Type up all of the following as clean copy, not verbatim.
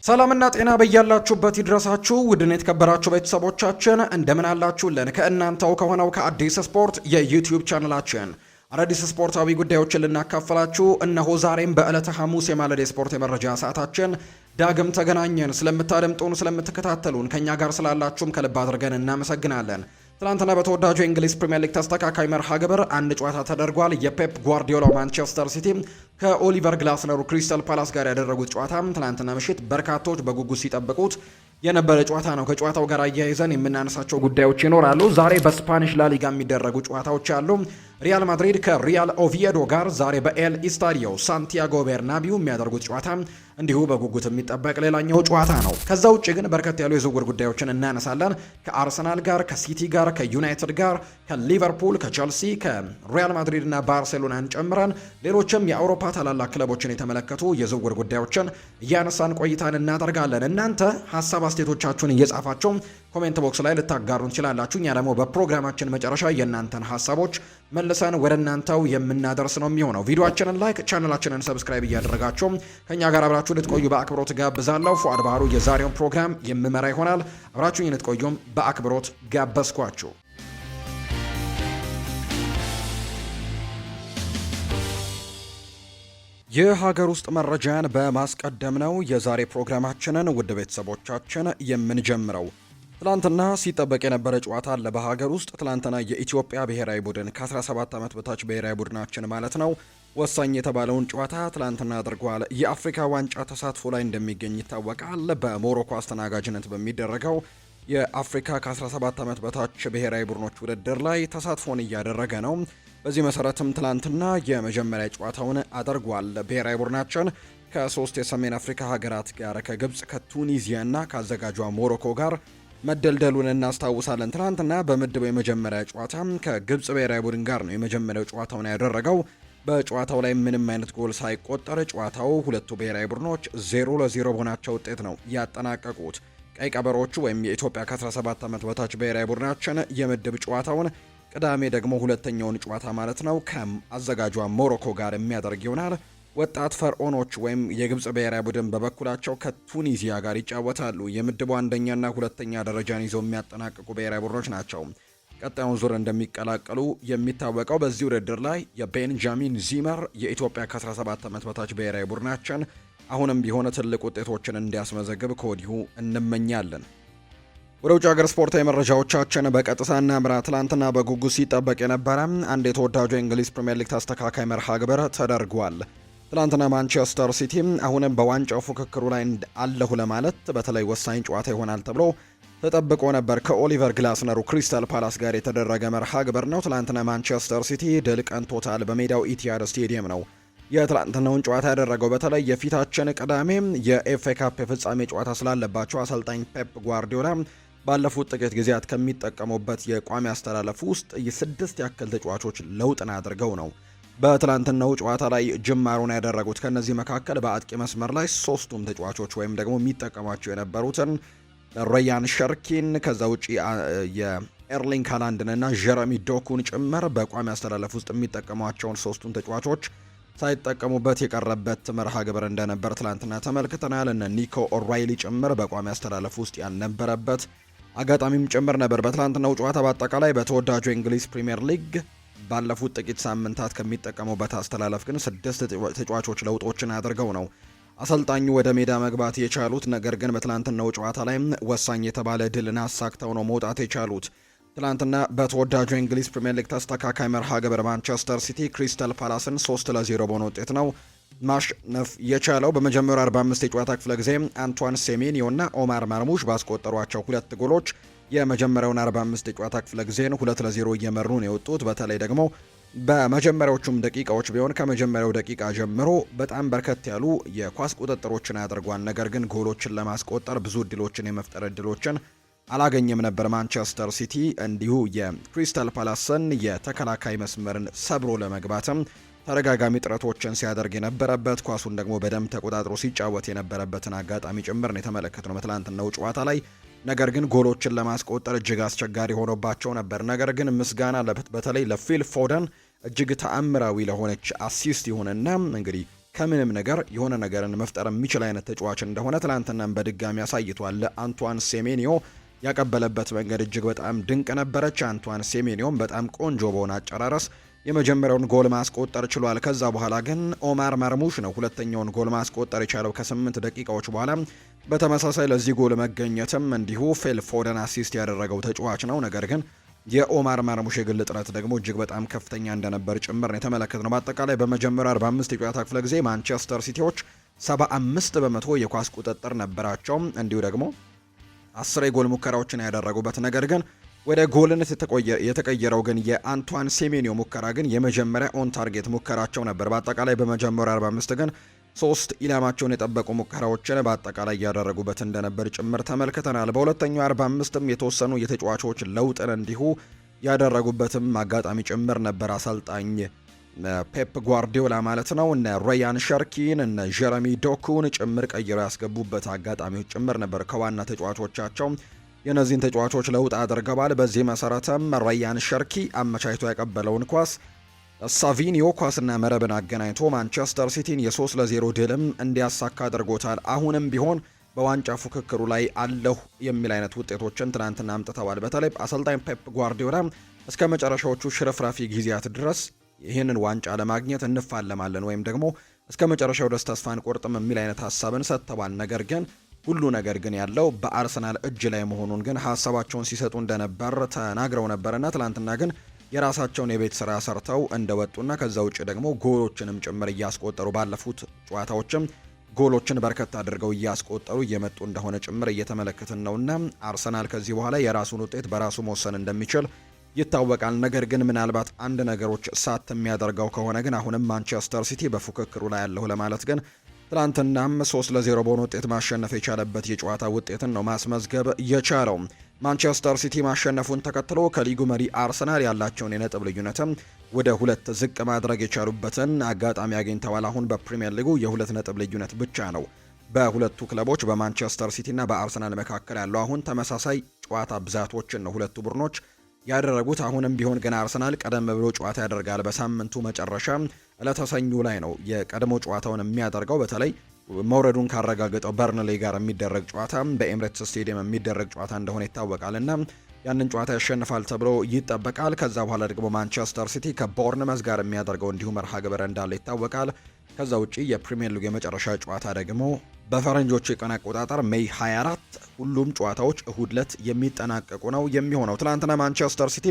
ሰላምና ጤና በያላችሁበት ይድረሳችሁ። ውድን የተከበራችሁ ቤተሰቦቻችን እንደምን አላችሁልን? ከእናንተው ከሆነው ከአዲስ ስፖርት የዩቲዩብ ቻናላችን አዳዲስ ስፖርታዊ ጉዳዮችን ልናካፈላችሁ እነሆ ዛሬም በዕለተ ሐሙስ የማለዳ ስፖርት የመረጃ ሰዓታችን ዳግም ተገናኘን። ስለምታደምጡን፣ ስለምትከታተሉን ከኛ ጋር ስላላችሁም ከልብ አድርገን እናመሰግናለን። ትናንትና በተወዳጁ የእንግሊዝ ፕሪምየር ሊግ ተስተካካይ መርሃ ግብር አንድ ጨዋታ ተደርጓል። የፔፕ ጓርዲዮላው ማንቸስተር ሲቲ ከኦሊቨር ግላስነሩ ክሪስታል ፓላስ ጋር ያደረጉት ጨዋታ ትናንትና ምሽት በርካቶች በጉጉት ሲጠብቁት የነበረ ጨዋታ ነው። ከጨዋታው ጋር አያይዘን የምናነሳቸው ጉዳዮች ይኖራሉ። ዛሬ በስፓኒሽ ላሊጋ የሚደረጉ ጨዋታዎች አሉ። ሪያል ማድሪድ ከሪያል ኦቪዬዶ ጋር ዛሬ በኤል ኢስታዲዮ ሳንቲያጎ ቤርናቢው የሚያደርጉት ጨዋታ እንዲሁ በጉጉት የሚጠበቅ ሌላኛው ጨዋታ ነው። ከዛ ውጭ ግን በርከት ያሉ የዝውውር ጉዳዮችን እናነሳለን። ከአርሰናል ጋር፣ ከሲቲ ጋር፣ ከዩናይትድ ጋር፣ ከሊቨርፑል፣ ከቸልሲ፣ ከሪያል ማድሪድ እና ባርሴሎናን ጨምረን ሌሎችም የአውሮፓ ታላላቅ ክለቦችን የተመለከቱ የዝውውር ጉዳዮችን እያነሳን ቆይታን እናደርጋለን። እናንተ ሀሳብ አስተያየቶቻችሁን እየጻፋችሁ ኮሜንት ቦክስ ላይ ልታጋሩን ትችላላችሁ። እኛ ደግሞ በፕሮግራማችን መጨረሻ የእናንተን ሀሳቦች መልሰን ወደ እናንተው የምናደርስ ነው የሚሆነው። ቪዲዮአችንን ላይክ፣ ቻናላችንን ሰብስክራይብ እያደረጋችሁ ከኛ ጋር አብራችሁ ልትቆዩ በአክብሮት ጋብዛለሁ። ፉአድ ባህሩ የዛሬውን ፕሮግራም የምመራ ይሆናል። አብራችሁኝ ልትቆዩም በአክብሮት ጋበዝኳችሁ። የሀገር ውስጥ መረጃን በማስቀደም ነው የዛሬ ፕሮግራማችንን ውድ ቤተሰቦቻችን የምንጀምረው። ትላንትና ሲጠበቅ የነበረ ጨዋታ አለ በሀገር ውስጥ። ትላንትና የኢትዮጵያ ብሔራዊ ቡድን ከ17 ዓመት በታች ብሔራዊ ቡድናችን ማለት ነው ወሳኝ የተባለውን ጨዋታ ትላንትና አድርጓል። የአፍሪካ ዋንጫ ተሳትፎ ላይ እንደሚገኝ ይታወቃል። በሞሮኮ አስተናጋጅነት በሚደረገው የአፍሪካ ከ17 ዓመት በታች ብሔራዊ ቡድኖች ውድድር ላይ ተሳትፎን እያደረገ ነው። በዚህ መሰረትም ትላንትና የመጀመሪያ ጨዋታውን አድርጓል። ብሔራዊ ቡድናችን ከሶስት የሰሜን አፍሪካ ሀገራት ጋር ከግብጽ፣ ከቱኒዚያ እና ከአዘጋጇ ሞሮኮ ጋር መደልደሉን እናስታውሳለን። ትናንትና በምድቡ የመጀመሪያ ጨዋታ ከግብጽ ብሔራዊ ቡድን ጋር ነው የመጀመሪያው ጨዋታውን ያደረገው። በጨዋታው ላይ ምንም አይነት ጎል ሳይቆጠር ጨዋታው ሁለቱ ብሔራዊ ቡድኖች 0-0 በሆናቸው ውጤት ነው ያጠናቀቁት። ቀይ ቀበሮቹ ወይም የኢትዮጵያ ከ17 ዓመት በታች ብሔራዊ ቡድናችን የምድብ ጨዋታውን ቅዳሜ ደግሞ ሁለተኛውን ጨዋታ ማለት ነው ከአዘጋጇ ሞሮኮ ጋር የሚያደርግ ይሆናል። ወጣት ፈርዖኖች ወይም የግብጽ ብሔራዊ ቡድን በበኩላቸው ከቱኒዚያ ጋር ይጫወታሉ። የምድቡ አንደኛና ሁለተኛ ደረጃን ይዘው የሚያጠናቅቁ ብሔራዊ ቡድኖች ናቸው ቀጣዩን ዙር እንደሚቀላቀሉ የሚታወቀው። በዚህ ውድድር ላይ የቤንጃሚን ዚመር የኢትዮጵያ ከ17 ዓመት በታች ብሔራዊ ቡድናችን አሁንም ቢሆን ትልቅ ውጤቶችን እንዲያስመዘግብ ከወዲሁ እንመኛለን። ወደ ውጭ ሀገር ስፖርታዊ መረጃዎቻችን በቀጥታ እናምራ። ትላንትና በጉጉት ሲጠበቅ የነበረ አንድ የተወዳጁ የእንግሊዝ ፕሪምየር ሊግ ተስተካካይ መርሃ ግብር ተደርጓል። ትላንትና ማንቸስተር ሲቲ አሁንም በዋንጫው ፉክክሩ ላይ አለሁ ለማለት በተለይ ወሳኝ ጨዋታ ይሆናል ተብሎ ተጠብቆ ነበር። ከኦሊቨር ግላስነሩ ክሪስታል ፓላስ ጋር የተደረገ መርሃ ግብር ነው። ትላንትና ማንቸስተር ሲቲ ድል ቀንቶታል። በሜዳው ኢቲሃድ ስቴዲየም ነው የትላንትናውን ጨዋታ ያደረገው። በተለይ የፊታችን ቅዳሜ የኤፍኤ ካፕ የፍጻሜ ጨዋታ ስላለባቸው አሰልጣኝ ፔፕ ጓርዲዮላ ባለፉት ጥቂት ጊዜያት ከሚጠቀሙበት የቋሚ አስተላለፍ ውስጥ የስድስት ያክል ተጫዋቾች ለውጥን አድርገው ነው በትላንትናው ጨዋታ ላይ ጅማሩን ያደረጉት። ከነዚህ መካከል በአጥቂ መስመር ላይ ሶስቱም ተጫዋቾች ወይም ደግሞ የሚጠቀሟቸው የነበሩትን ራያን ሸርኪን፣ ከዛ ውጪ የኤርሊንግ ሃላንድን እና ጀረሚ ዶኩን ጭምር በቋሚ አስተላለፍ ውስጥ የሚጠቀሟቸውን ሶስቱን ተጫዋቾች ሳይጠቀሙበት የቀረበት መርሃ ግብር እንደነበር ትላንትና ተመልክተናል። እነ ኒኮ ኦራይሊ ጭምር በቋሚ አስተላለፍ ውስጥ ያልነበረበት አጋጣሚም ጭምር ነበር። በትላንትናው ጨዋታ በአጠቃላይ በተወዳጁ የእንግሊዝ ፕሪምየር ሊግ ባለፉት ጥቂት ሳምንታት ከሚጠቀሙበት አስተላለፍ ግን 6 ተጫዋቾች ለውጦችን አድርገው ነው አሰልጣኙ ወደ ሜዳ መግባት የቻሉት። ነገር ግን በትላንትናው ጨዋታ ላይ ወሳኝ የተባለ ድልን አሳክተው ነው መውጣት የቻሉት። ትላንትና በተወዳጁ የእንግሊዝ ፕሪምየር ሊግ ተስተካካይ መርሃ ግብር ማንቸስተር ሲቲ ክሪስታል ፓላስን 3-0 በሆነ ውጤት ነው ማሸነፍ የቻለው። በመጀመሪያው 45 የጨዋታ ክፍለ ጊዜ አንቷን ሴሜኒዮ እና ኦማር ማርሙሽ ባስቆጠሯቸው ሁለት ጎሎች የመጀመሪያውን 45 የጨዋታ ክፍለ ጊዜን 2-0 እየመሩ ነው የወጡት። በተለይ ደግሞ በመጀመሪያዎቹም ደቂቃዎች ቢሆን ከመጀመሪያው ደቂቃ ጀምሮ በጣም በርከት ያሉ የኳስ ቁጥጥሮችን አድርጓል። ነገር ግን ጎሎችን ለማስቆጠር ብዙ እድሎችን የመፍጠር እድሎችን አላገኘም ነበር ማንቸስተር ሲቲ። እንዲሁ የክሪስታል ፓላስን የተከላካይ መስመርን ሰብሮ ለመግባትም ተደጋጋሚ ጥረቶችን ሲያደርግ የነበረበት ኳሱን ደግሞ በደንብ ተቆጣጥሮ ሲጫወት የነበረበትን አጋጣሚ ጭምር ነው የተመለከትነው በትላንትናው ጨዋታ ላይ። ነገር ግን ጎሎችን ለማስቆጠር እጅግ አስቸጋሪ ሆኖባቸው ነበር። ነገር ግን ምስጋና በተለይ ለፊል ፎደን እጅግ ተአምራዊ ለሆነች አሲስት ይሁንና እንግዲህ ከምንም ነገር የሆነ ነገርን መፍጠር የሚችል አይነት ተጫዋች እንደሆነ ትላንትናም በድጋሚ አሳይቷል። አንቷን ሴሜኒዮ ያቀበለበት መንገድ እጅግ በጣም ድንቅ ነበረች። አንቷን ሴሜኒዮም በጣም ቆንጆ በሆነ አጨራረስ የመጀመሪያውን ጎል ማስቆጠር ችሏል። ከዛ በኋላ ግን ኦማር መርሙሽ ነው ሁለተኛውን ጎል ማስቆጠር የቻለው ከ8 ደቂቃዎች በኋላ። በተመሳሳይ ለዚህ ጎል መገኘትም እንዲሁ ፊል ፎደን አሲስት ያደረገው ተጫዋች ነው። ነገር ግን የኦማር መርሙሽ የግል ጥረት ደግሞ እጅግ በጣም ከፍተኛ እንደነበር ጭምር ነው የተመለከትነው። በአጠቃላይ በመጀመሪያው 45 የጨዋታ ክፍለ ጊዜ ማንቸስተር ሲቲዎች 75 በመቶ የኳስ ቁጥጥር ነበራቸው። እንዲሁ ደግሞ 10 የጎል ሙከራዎችን ያደረጉበት ነገር ግን ወደ ጎልነት የተቀየረው ግን የአንቷን ሴሜኒዮ ሙከራ ግን የመጀመሪያ ኦን ታርጌት ሙከራቸው ነበር። በአጠቃላይ በመጀመሪያ 45 ግን 3 ኢላማቸውን የጠበቁ ሙከራዎችን በአጠቃላይ ያደረጉበት እንደነበር ጭምር ተመልክተናል። በሁለተኛው 45ም የተወሰኑ የተጫዋቾች ለውጥን እንዲሁ ያደረጉበትም አጋጣሚ ጭምር ነበር። አሰልጣኝ ፔፕ ጓርዲዮላ ማለት ነው እነ ራያን ሸርኪን እነ ጀረሚ ዶኩን ጭምር ቀይረው ያስገቡበት አጋጣሚዎች ጭምር ነበር። ከዋና ተጫዋቾቻቸው የነዚህን ተጫዋቾች ለውጥ አድርገዋል። በዚህ መሰረትም ራያን ሸርኪ አመቻችቶ ያቀበለውን ኳስ ሳቪኒዮ ኳስና መረብን አገናኝቶ ማንቸስተር ሲቲን የ3-0 ድልም እንዲያሳካ አድርጎታል። አሁንም ቢሆን በዋንጫ ፉክክሩ ላይ አለሁ የሚል አይነት ውጤቶችን ትናንትና አምጥተዋል። በተለይ አሰልጣኝ ፔፕ ጓርዲዮላ እስከ መጨረሻዎቹ ሽርፍራፊ ጊዜያት ድረስ ይህንን ዋንጫ ለማግኘት እንፋለማለን ወይም ደግሞ እስከ መጨረሻው ድረስ ተስፋ አንቆርጥም የሚል አይነት ሀሳብን ሰጥተዋል። ነገር ግን ሁሉ ነገር ግን ያለው በአርሰናል እጅ ላይ መሆኑን ግን ሀሳባቸውን ሲሰጡ እንደነበር ተናግረው ነበርና ትላንትና ግን የራሳቸውን የቤት ስራ ሰርተው እንደወጡና ከዛ ውጭ ደግሞ ጎሎችንም ጭምር እያስቆጠሩ ባለፉት ጨዋታዎችም ጎሎችን በርከት አድርገው እያስቆጠሩ እየመጡ እንደሆነ ጭምር እየተመለከትን ነውና አርሰናል ከዚህ በኋላ የራሱን ውጤት በራሱ መወሰን እንደሚችል ይታወቃል። ነገር ግን ምናልባት አንድ ነገሮች ሳት የሚያደርገው ከሆነ ግን አሁንም ማንቸስተር ሲቲ በፉክክሩ ላይ ያለው ለማለት ግን ትላንትናም 3-0 በሆነ ውጤት ማሸነፍ የቻለበት የጨዋታ ውጤትን ነው ማስመዝገብ የቻለው። ማንቸስተር ሲቲ ማሸነፉን ተከትሎ ከሊጉ መሪ አርሰናል ያላቸውን የነጥብ ልዩነትም ወደ 2 ዝቅ ማድረግ የቻሉበትን አጋጣሚ አግኝተዋል። አሁን በፕሪሚየር ሊጉ የ2 ነጥብ ልዩነት ብቻ ነው በሁለቱ ክለቦች በማንቸስተር ሲቲ እና በአርሰናል መካከል ያለው። አሁን ተመሳሳይ ጨዋታ ብዛቶችን ነው ሁለቱ ቡድኖች ያደረጉት። አሁንም ቢሆን ግን አርሰናል ቀደም ብሎ ጨዋታ ያደርጋል። በሳምንቱ መጨረሻ ዕለተ ሰኞ ላይ ነው የቀድሞ ጨዋታውን የሚያደርገው። በተለይ መውረዱን ካረጋገጠው በርንሌይ ጋር የሚደረግ ጨዋታ በኤምሬትስ ስቴዲየም የሚደረግ ጨዋታ እንደሆነ ይታወቃልና ያንን ጨዋታ ያሸንፋል ተብሎ ይጠበቃል። ከዛ በኋላ ደግሞ ማንቸስተር ሲቲ ከቦርንመዝ ጋር የሚያደርገው እንዲሁ መርሃ ግብር እንዳለ ይታወቃል። ከዛ ውጪ የፕሪሚየር ሊግ የመጨረሻ ጨዋታ ደግሞ በፈረንጆቹ የቀን አቆጣጠር ሜይ 24 ሁሉም ጨዋታዎች እሁድ ዕለት የሚጠናቀቁ ነው የሚሆነው። ትናንትና ማንቸስተር ሲቲ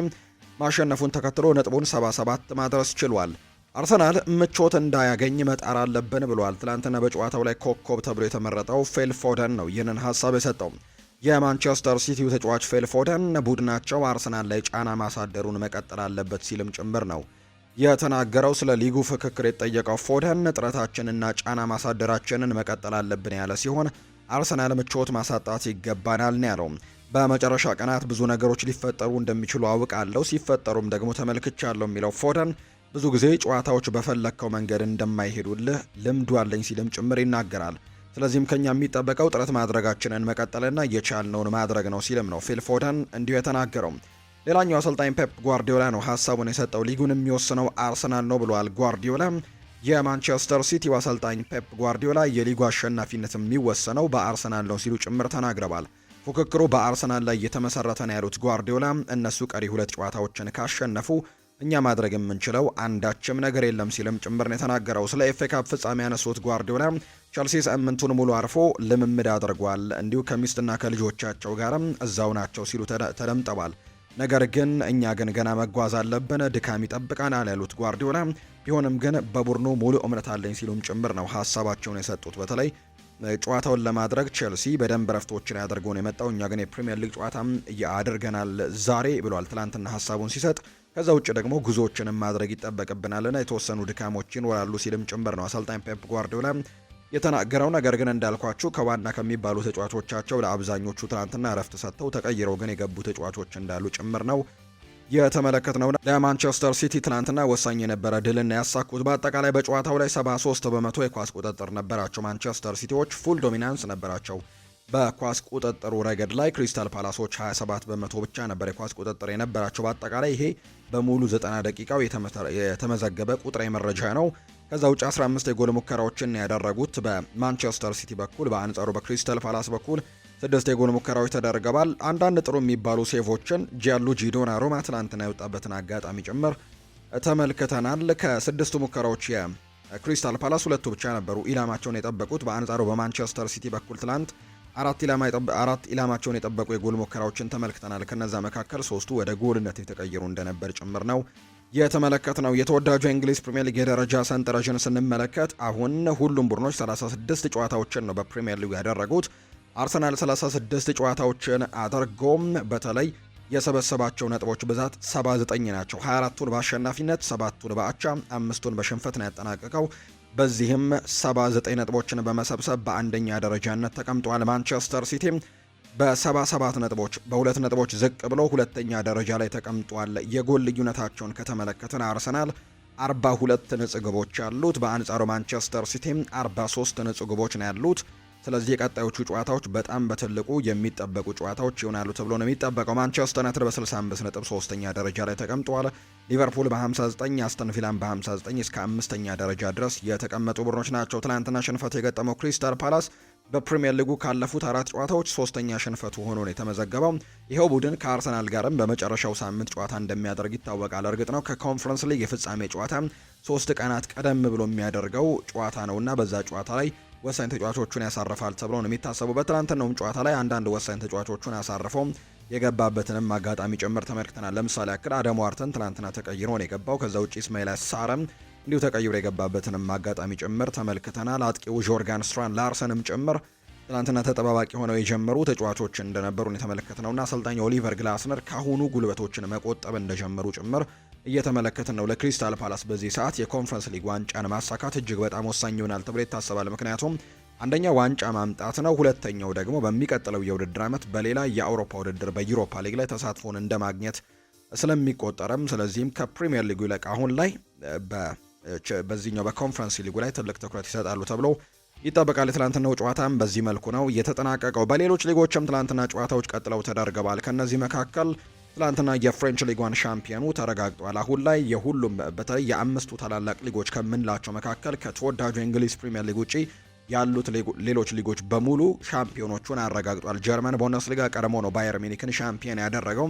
ማሸነፉን ተከትሎ ነጥቡን 77 ማድረስ ችሏል። አርሰናል ምቾት እንዳያገኝ መጣር አለብን ብሏል። ትናንትና በጨዋታው ላይ ኮከብ ተብሎ የተመረጠው ፊል ፎደን ነው ይህንን ሀሳብ የሰጠው። የማንቸስተር ሲቲው ተጫዋች ፊል ፎደን ቡድናቸው አርሰናል ላይ ጫና ማሳደሩን መቀጠል አለበት ሲልም ጭምር ነው የተናገረው። ስለ ሊጉ ፍክክር የተጠየቀው ፎደን ጥረታችንና ጫና ማሳደራችንን መቀጠል አለብን ያለ ሲሆን አርሰናል ምቾት ማሳጣት ይገባናል ነው ያለው። በመጨረሻ ቀናት ብዙ ነገሮች ሊፈጠሩ እንደሚችሉ አውቃለሁ፣ ሲፈጠሩም ደግሞ ተመልክቻለሁ የሚለው ፎደን ብዙ ጊዜ ጨዋታዎች በፈለግከው መንገድ እንደማይሄዱልህ ልምዱ አለኝ ሲልም ጭምር ይናገራል። ስለዚህም ከኛ የሚጠበቀው ጥረት ማድረጋችንን መቀጠልና የቻልነውን ማድረግ ነው ሲልም ነው ፊል ፎደን እንዲሁ የተናገረው። ሌላኛው አሰልጣኝ ፔፕ ጓርዲዮላ ነው ሀሳቡን የሰጠው። ሊጉን የሚወስነው አርሰናል ነው ብሏል ጓርዲዮላ። የማንቸስተር ሲቲው አሰልጣኝ ፔፕ ጓርዲዮላ የሊጉ አሸናፊነት የሚወሰነው በአርሰናል ነው ሲሉ ጭምር ተናግረዋል። ፉክክሩ በአርሰናል ላይ የተመሰረተ ነው ያሉት ጓርዲዮላ እነሱ ቀሪ 2 ጨዋታዎችን ካሸነፉ እኛ ማድረግ የምንችለው አንዳችም ነገር የለም ሲልም ጭምር ነው የተናገረው። ስለ ኤፍ ኤ ካፕ ፍጻሜ ያነሱት ጓርዲዮላ ቸልሲ ሳምንቱን ሙሉ አርፎ ልምምድ አድርጓል፣ እንዲሁ ከሚስትና ከልጆቻቸው ጋርም እዛው ናቸው ሲሉ ተደምጠዋል። ነገር ግን እኛ ግን ገና መጓዝ አለብን፣ ድካም ይጠብቀናል ያሉት ጓርዲዮላ ቢሆንም ግን በቡድኑ ሙሉ እምነት አለኝ ሲሉም ጭምር ነው ሀሳባቸውን የሰጡት። በተለይ ጨዋታውን ለማድረግ ቼልሲ በደንብ ረፍቶችን ያደርገው ነው የመጣው፣ እኛ ግን የፕሪሚየር ሊግ ጨዋታም አድርገናል ዛሬ ብሏል ትላንትና ሀሳቡን ሲሰጥ። ከዛ ውጭ ደግሞ ጉዞዎችንም ማድረግ ይጠበቅብናልና የተወሰኑ ድካሞች ይኖራሉ ሲልም ጭምር ነው አሰልጣኝ ፔፕ ጓርዲዮላ የተናገረው። ነገር ግን እንዳልኳችሁ ከዋና ከሚባሉ ተጫዋቾቻቸው ለአብዛኞቹ ትናንትና እረፍት ሰጥተው ተቀይረው ግን የገቡ ተጫዋቾች እንዳሉ ጭምር ነው የተመለከትነው። ለማንቸስተር ሲቲ ትናንትና ወሳኝ የነበረ ድልን ያሳኩት። በአጠቃላይ በጨዋታው ላይ 73 በመቶ የኳስ ቁጥጥር ነበራቸው። ማንቸስተር ሲቲዎች ፉል ዶሚናንስ ነበራቸው በኳስ ቁጥጥሩ ረገድ ላይ። ክሪስታል ፓላሶች 27 በመቶ ብቻ ነበር የኳስ ቁጥጥር የነበራቸው። በአጠቃላይ ይሄ በሙሉ 90 ደቂቃው የተመዘገበ ቁጥራዊ መረጃ ነው። ከዛ ውጭ 15 የጎል ሙከራዎችን ያደረጉት በማንቸስተር ሲቲ በኩል፣ በአንጻሩ በክሪስታል ፓላስ በኩል 6 የጎል ሙከራዎች ተደርገዋል። አንዳንድ ጥሩ የሚባሉ ሴቮችን ጂያንሉጂ ዶናሩማ ትላንትና የወጣበትን አጋጣሚ ጭምር ተመልክተናል። ከ6ቱ ሙከራዎች የክሪስታል ፓላስ 2ቱ ብቻ ነበሩ ኢላማቸውን የጠበቁት። በአንጻሩ በማንቸስተር ሲቲ በኩል ትላንት 4 ኢላማቸውን የጠበቁ የጎል ሙከራዎችን ተመልክተናል። ከነዛ መካከል 3ቱ ወደ ጎልነት የተቀየሩ እንደነበር ጭምር ነው የተመለከትነው። የተወዳጁ የእንግሊዝ ፕሪሚየር ሊግ የደረጃ ሰንጠረዥን ስንመለከት አሁን ሁሉም ቡድኖች 36 ጨዋታዎችን ነው በፕሪሚየር ሊጉ ያደረጉት። አርሰናል 36 ጨዋታዎችን አድርጎም በተለይ የሰበሰባቸው ነጥቦች ብዛት 79 ናቸው። 24ቱን በአሸናፊነት፣ 7ቱን በአቻ፣ 5ቱን በሽንፈት ነው ያጠናቀቀው። በዚህም 79 ነጥቦችን በመሰብሰብ በአንደኛ ደረጃነት ተቀምጧል። ማንቸስተር ሲቲ በ77 ነጥቦች በ2 ነጥቦች ዝቅ ብሎ ሁለተኛ ደረጃ ላይ ተቀምጧል። የጎል ልዩነታቸውን ከተመለከትን አርሰናል 42 ንጹህ ግቦች ያሉት፣ በአንጻሩ ማንቸስተር ሲቲ 43 ንጹህ ግቦች ነው ያሉት። ስለዚህ የቀጣዮቹ ጨዋታዎች በጣም በትልቁ የሚጠበቁ ጨዋታዎች ይሆናሉ ተብሎ ነው የሚጠበቀው። ማንቸስተር ዩናይትድ በ65 ነጥብ 3ኛ ደረጃ ላይ ተቀምጧል። ሊቨርፑል በ59፣ አስተን ቪላን በ59 እስከ 5ኛ ደረጃ ድረስ የተቀመጡ ቡድኖች ናቸው። ትናንትና ሽንፈት የገጠመው ክሪስታል ፓላስ በፕሪሚየር ሊጉ ካለፉት 4 ጨዋታዎች 3ኛ ሽንፈቱ ሆኖ ነው የተመዘገበው። ይኸው ቡድን ከአርሰናል ጋርም በመጨረሻው ሳምንት ጨዋታ እንደሚያደርግ ይታወቃል። እርግጥ ነው ከኮንፈረንስ ሊግ የፍጻሜ ጨዋታ 3 ቀናት ቀደም ብሎ የሚያደርገው ጨዋታ ነውና በዛ ጨዋታ ላይ ወሳኝ ተጫዋቾቹን ያሳርፋል ተብሎ ነው የሚታሰበው። በትናንትናውም ጨዋታ ላይ አንዳንድ ወሳኝ ተጫዋቾቹን አሳርፈው የገባበትንም አጋጣሚ ጭምር ተመልክተናል። ለምሳሌ ያክል አደም ዋርተን ትናንትና ተቀይሮ ነው የገባው። ከዛ ውጪ ኢስማኤል ሳረም እንዲሁ ተቀይሮ የገባበትንም አጋጣሚ ጭምር ተመልክተናል። አጥቂው ጆርጋን ስትራን ላርሰንም ጭምር ትናንትና ተጠባባቂ ሆነው የጀመሩ ተጫዋቾች እንደነበሩ የተመለከትነውና አሰልጣኝ ኦሊቨር ግላስነር ካሁኑ ጉልበቶችን መቆጠብ እንደጀመሩ ጭምር እየተመለከትን ነው። ለክሪስታል ፓላስ በዚህ ሰዓት የኮንፈረንስ ሊግ ዋንጫን ማሳካት እጅግ በጣም ወሳኝ ይሆናል ተብሎ ይታሰባል። ምክንያቱም አንደኛ ዋንጫ ማምጣት ነው፣ ሁለተኛው ደግሞ በሚቀጥለው የውድድር ዓመት በሌላ የአውሮፓ ውድድር በዩሮፓ ሊግ ላይ ተሳትፎን እንደማግኘት ስለሚቆጠርም፣ ስለዚህም ከፕሪሚየር ሊጉ ይልቅ አሁን ላይ በዚህኛው በኮንፈረንስ ሊጉ ላይ ትልቅ ትኩረት ይሰጣሉ ተብሎ ይጠበቃል። የትላንትናው ጨዋታም በዚህ መልኩ ነው የተጠናቀቀው። በሌሎች ሊጎችም ትላንትና ጨዋታዎች ቀጥለው ተደርገዋል። ከነዚህ መካከል ትላንትና የፍሬንች ሊግ ዋን ሻምፒዮኑ ተረጋግጧል። አሁን ላይ የሁሉም በተለይ የአምስቱ ታላላቅ ሊጎች ከምንላቸው መካከል ከተወዳጁ የእንግሊዝ ፕሪሚየር ሊግ ውጪ ያሉት ሌሎች ሊጎች በሙሉ ሻምፒዮኖቹን አረጋግጧል። ጀርመን ቡንደስሊጋ ቀድሞ ነው ባየር ሚኒክን ሻምፒዮን ያደረገው።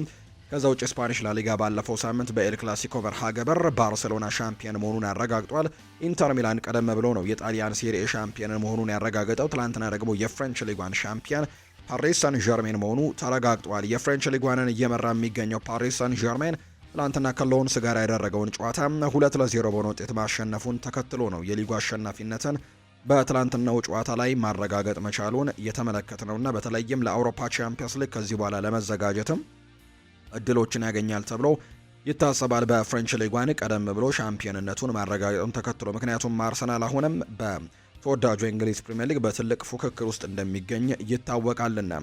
ከዛ ውጭ ስፓኒሽ ላሊጋ ባለፈው ሳምንት በኤል ክላሲኮ መርሃ ግብር ባርሴሎና ሻምፒዮን መሆኑን ያረጋግጧል። ኢንተር ሚላን ቀደም ብሎ ነው የጣሊያን ሴሪኤ ሻምፒዮን መሆኑን ያረጋገጠው። ትላንትና ደግሞ የፍሬንች ሊግ ዋን ሻምፒዮን ፓሪስ ሳን ዠርሜን መሆኑ ተረጋግጧል። የፍሬንች ሊግ ዋንን እየመራ የሚገኘው ፓሪስ ሳን ዠርሜን ትላንትና ከሎንስ ጋር ያደረገውን ጨዋታ 2-0 በሆነ ውጤት ማሸነፉን ተከትሎ ነው የሊጉ አሸናፊነትን በትላንትናው ጨዋታ ላይ ማረጋገጥ መቻሉን የተመለከትነውና በተለይም ለአውሮፓ ቻምፒየንስ ሊግ ከዚህ በኋላ ለመዘጋጀትም እድሎችን ያገኛል ተብሎ ይታሰባል። በፍሬንች ሊግ ዋን ቀደም ብሎ ሻምፒዮንነቱን ማረጋገጡን ተከትሎ ምክንያቱም አርሰናል አሁንም በተወዳጁ የእንግሊዝ ፕሪሚየር ሊግ በትልቅ ፉክክር ውስጥ እንደሚገኝ ይታወቃልና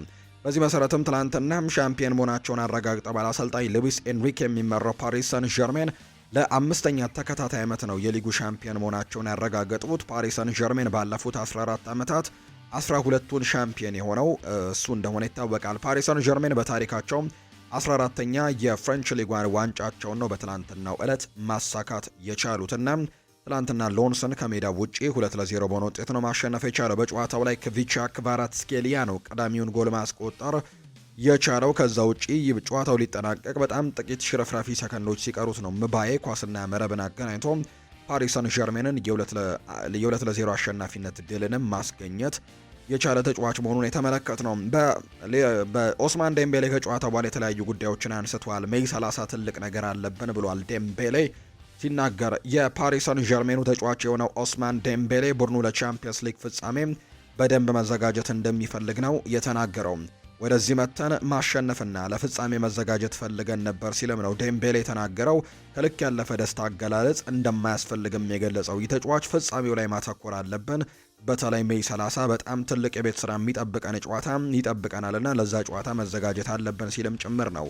በዚህ መሰረትም ትላንትናም ሻምፒዮን መሆናቸውን አረጋግጠዋል። አሰልጣኝ ሉዊስ ኤንሪኬ የሚመራው ፓሪስ ሳን ዠርሜን ለአምስተኛ ተከታታይ ዓመት ነው የሊጉ ሻምፒዮን መሆናቸውን ያረጋገጡት። ፓሪስ ሳን ዠርሜን ባለፉት 14 ዓመታት 12ቱን ሻምፒዮን የሆነው እሱ እንደሆነ ይታወቃል። ፓሪስ ሳን ዠርሜን በታሪካቸው 14ተኛ የፍሬንች ሊግ ዋንጫቸውን ነው በትላንትናው ዕለት ማሳካት የቻሉትና ትላንትና ሎንስን ከሜዳ ውጪ 2-0 በሆነ ውጤት ነው ማሸነፍ የቻለው። በጨዋታው ላይ ክቪቻ ክቫራትስኬሊያ ነው ቀዳሚውን ጎል ማስቆጠር የቻለው። ከዛ ውጪ ጨዋታው ሊጠናቀቅ በጣም ጥቂት ሽረፍራፊ ሰከንዶች ሲቀሩት ነው ምባዬ ኳስና መረብን አገናኝቶ ፓሪስ ሳን ዠርሜንን የ2-0 አሸናፊነት ድልንም ማስገኘት የቻለ ተጫዋች መሆኑን የተመለከት ነው። በኦስማን ዴምቤሌ ከጨዋታ በኋላ የተለያዩ ጉዳዮችን አንስተዋል። ሜይ 30 ትልቅ ነገር አለብን ብሏል ዴምቤሌ ሲናገር። የፓሪስ ሳን ዠርሜኑ ተጫዋች የሆነው ኦስማን ዴምቤሌ ቡድኑ ለቻምፒየንስ ሊግ ፍጻሜ በደንብ መዘጋጀት እንደሚፈልግ ነው የተናገረው። ወደዚህ መተን ማሸነፍና ለፍጻሜ መዘጋጀት ፈልገን ነበር ሲልም ነው ዴምቤሌ የተናገረው። ከልክ ያለፈ ደስታ አገላለጽ እንደማያስፈልግም የገለጸው ይህ ተጫዋች ፍጻሜው ላይ ማተኮር አለብን፣ በተለይ ሜይ 30 በጣም ትልቅ የቤት ስራ የሚጠብቀን ጨዋታ ይጠብቀናልና ለዛ ጨዋታ መዘጋጀት አለብን ሲልም ጭምር ነው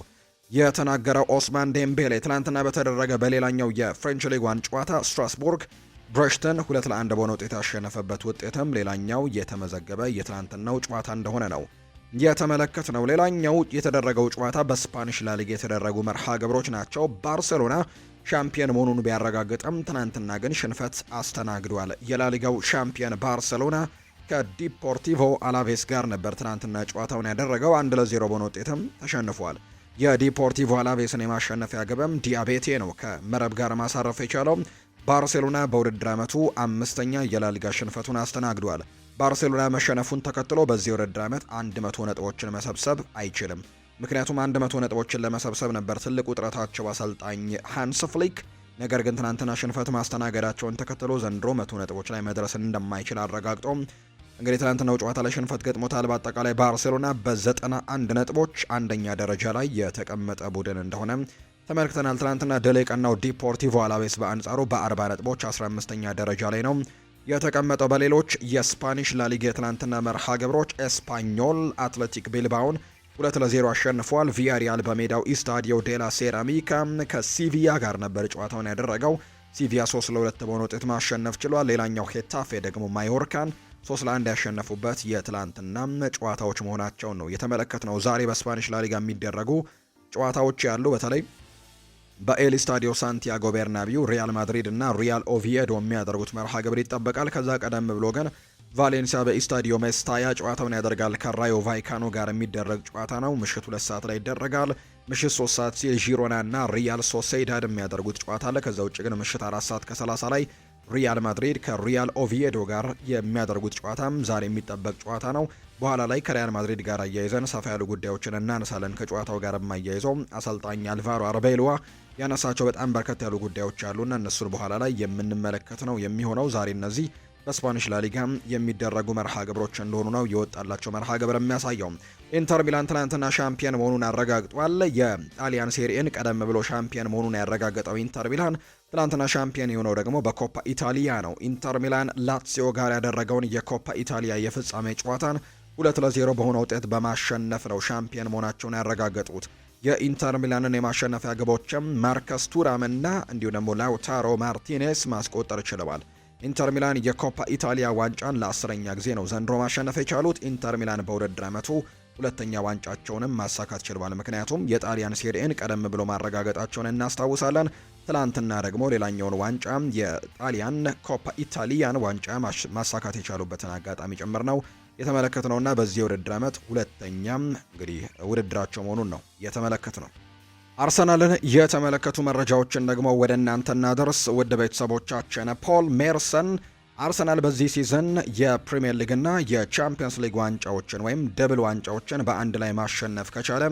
የተናገረው ኦስማን ዴምቤሌ። ትናንትና በተደረገ በሌላኛው የፍሬንች ሊግ ዋን ጨዋታ ስትራስቡርግ ብሬሽተን 2-1 በሆነ ውጤት ያሸነፈበት ውጤትም ሌላኛው የተመዘገበ የትናንትናው ጨዋታ እንደሆነ ነው የተመለከት ነው። ሌላኛው የተደረገው ጨዋታ በስፓኒሽ ላሊጋ የተደረጉ መርሃ ግብሮች ናቸው። ባርሴሎና ሻምፒዮን መሆኑን ቢያረጋግጥም ትናንትና ግን ሽንፈት አስተናግዷል። የላሊጋው ሻምፒዮን ባርሴሎና ከዲፖርቲቮ አላቬስ ጋር ነበር ትናንትና ጨዋታውን ያደረገው። 1-0 በሆነ ውጤትም ተሸንፏል። የዲፖርቲቮ አላቬስን የማሸነፊያ ግብም ዲያቤቴ ነው ከመረብ ጋር ማሳረፍ የቻለው። ባርሴሎና በውድድር ዓመቱ 5ኛ የላሊጋ ሽንፈቱን አስተናግዷል። ባርሴሎና መሸነፉን ተከትሎ በዚህ ውድድር ዓመት 100 ነጥቦችን መሰብሰብ አይችልም። ምክንያቱም 100 ነጥቦችን ለመሰብሰብ ነበር ትልቁ ጥረታቸው አሰልጣኝ ሃንስ ፍሊክ። ነገር ግን ትናንትና ሽንፈት ማስተናገዳቸውን ተከትሎ ዘንድሮ 100 ነጥቦች ላይ መድረስን እንደማይችል አረጋግጦ እንግዲህ ትናንትናው ጨዋታ ላይ ሽንፈት ገጥሞታል። በአጠቃላይ ባርሴሎና በ91 ነጥቦች አንደኛ ደረጃ ላይ የተቀመጠ ቡድን እንደሆነ ተመልክተናል። ትናንትና ድል የቀናው ዲፖርቲቮ አላቬስ በአንጻሩ በ40 ነጥቦች 15ኛ ደረጃ ላይ ነው የተቀመጠው። በሌሎች የስፓኒሽ ላሊጋ የትናንትና መርሃ ግብሮች ኤስፓኞል አትሌቲክ ቢልባውን 2-0 አሸንፏል። ቪያሪያል በሜዳው ኢስታዲዮ ዴላ ሴራሚካ ከሲቪያ ጋር ነበር ጨዋታውን ያደረገው። ሲቪያ 3-2 በሆነ ውጤት ማሸነፍ ችሏል። ሌላኛው ሄታፌ ደግሞ ማዮርካን 3-1 ያሸነፉበት የትላንትና ጨዋታዎች መሆናቸውን ነው የተመለከትነው። ዛሬ በስፓኒሽ ላሊጋ የሚደረጉ ጨዋታዎች ያሉ በተለይ በኤል ስታዲዮ ሳንቲያጎ ቤርናቢው ሪያል ማድሪድ እና ሪያል ኦቪዬዶ የሚያደርጉት መርሃ ግብር ይጠበቃል። ከዛ ቀደም ብሎ ግን ቫሌንሲያ በኢስታዲዮ ሜስታያ ጨዋታውን ያደርጋል። ከራዮ ቫይካኖ ጋር የሚደረግ ጨዋታ ነው። ምሽት 2 ሰዓት ላይ ይደረጋል። ምሽት 3 ሰዓት ሲል ዢሮና እና ሪያል ሶሴዳድ የሚያደርጉት ጨዋታ አለ። ከዛ ውጭ ግን ምሽት 4 ሰዓት ከ30 ላይ ሪያል ማድሪድ ከሪያል ኦቪዬዶ ጋር የሚያደርጉት ጨዋታም ዛሬ የሚጠበቅ ጨዋታ ነው። በኋላ ላይ ከሪያል ማድሪድ ጋር አያይዘን ሰፋ ያሉ ጉዳዮችን እናነሳለን። ከጨዋታው ጋር የማያይዘው አሰልጣኝ አልቫሮ አርቤሎዋ ያነሳቸው በጣም በርከት ያሉ ጉዳዮች አሉና እነሱን በኋላ ላይ የምንመለከት ነው የሚሆነው። ዛሬ እነዚህ በስፓኒሽ ላሊጋ የሚደረጉ መርሃ ግብሮች እንደሆኑ ነው የወጣላቸው መርሃ ግብር የሚያሳየው። ኢንተር ሚላን ትናንትና ሻምፒዮን መሆኑን አረጋግጧል። የጣሊያን ሴሪኤን ቀደም ብሎ ሻምፒዮን መሆኑን ያረጋገጠው ኢንተር ሚላን ትናንትና ሻምፒዮን የሆነው ደግሞ በኮፓ ኢታሊያ ነው። ኢንተር ሚላን ላትሲዮ ጋር ያደረገውን የኮፓ ኢታሊያ የፍጻሜ ጨዋታን 2-0 በሆነ ውጤት በማሸነፍ ነው ሻምፒዮን መሆናቸውን ያረጋገጡት። የኢንተር ሚላንን የማሸነፊያ ግቦችም ማርከስ ቱራምና እንዲሁ ደግሞ ላውታሮ ማርቲኔስ ማስቆጠር ችለዋል። ኢንተር ሚላን የኮፓ ኢታሊያ ዋንጫን ለ10ኛ ጊዜ ነው ዘንድሮ ማሸነፍ የቻሉት። ኢንተር ሚላን በውድድር ዓመቱ 2ኛ ዋንጫቸውንም ማሳካት ችለዋል። ምክንያቱም የጣሊያን ሴሪኤን ቀደም ብሎ ማረጋገጣቸውን እናስታውሳለን። ትላንትና ደግሞ ሌላኛውን ዋንጫ የጣሊያን ኮፓ ኢታሊያን ዋንጫ ማሳካት የቻሉበትን አጋጣሚ ጭምር ነው የተመለከትነውና በዚህ የውድድር ዓመት 2ኛም እንግዲህ ውድድራቸው መሆኑን ነው የተመለከትነው። አርሰናልን የተመለከቱ መረጃዎችን ደግሞ ወደ እናንተ እናደርስ ውድ ቤተሰቦቻችን። ፖል ሜርሰን አርሰናል በዚህ ሲዝን የፕሪሚየር ሊግና የቻምፒየንስ ሊግ ዋንጫዎችን ወይም ደብል ዋንጫዎችን በአንድ ላይ ማሸነፍ ከቻለ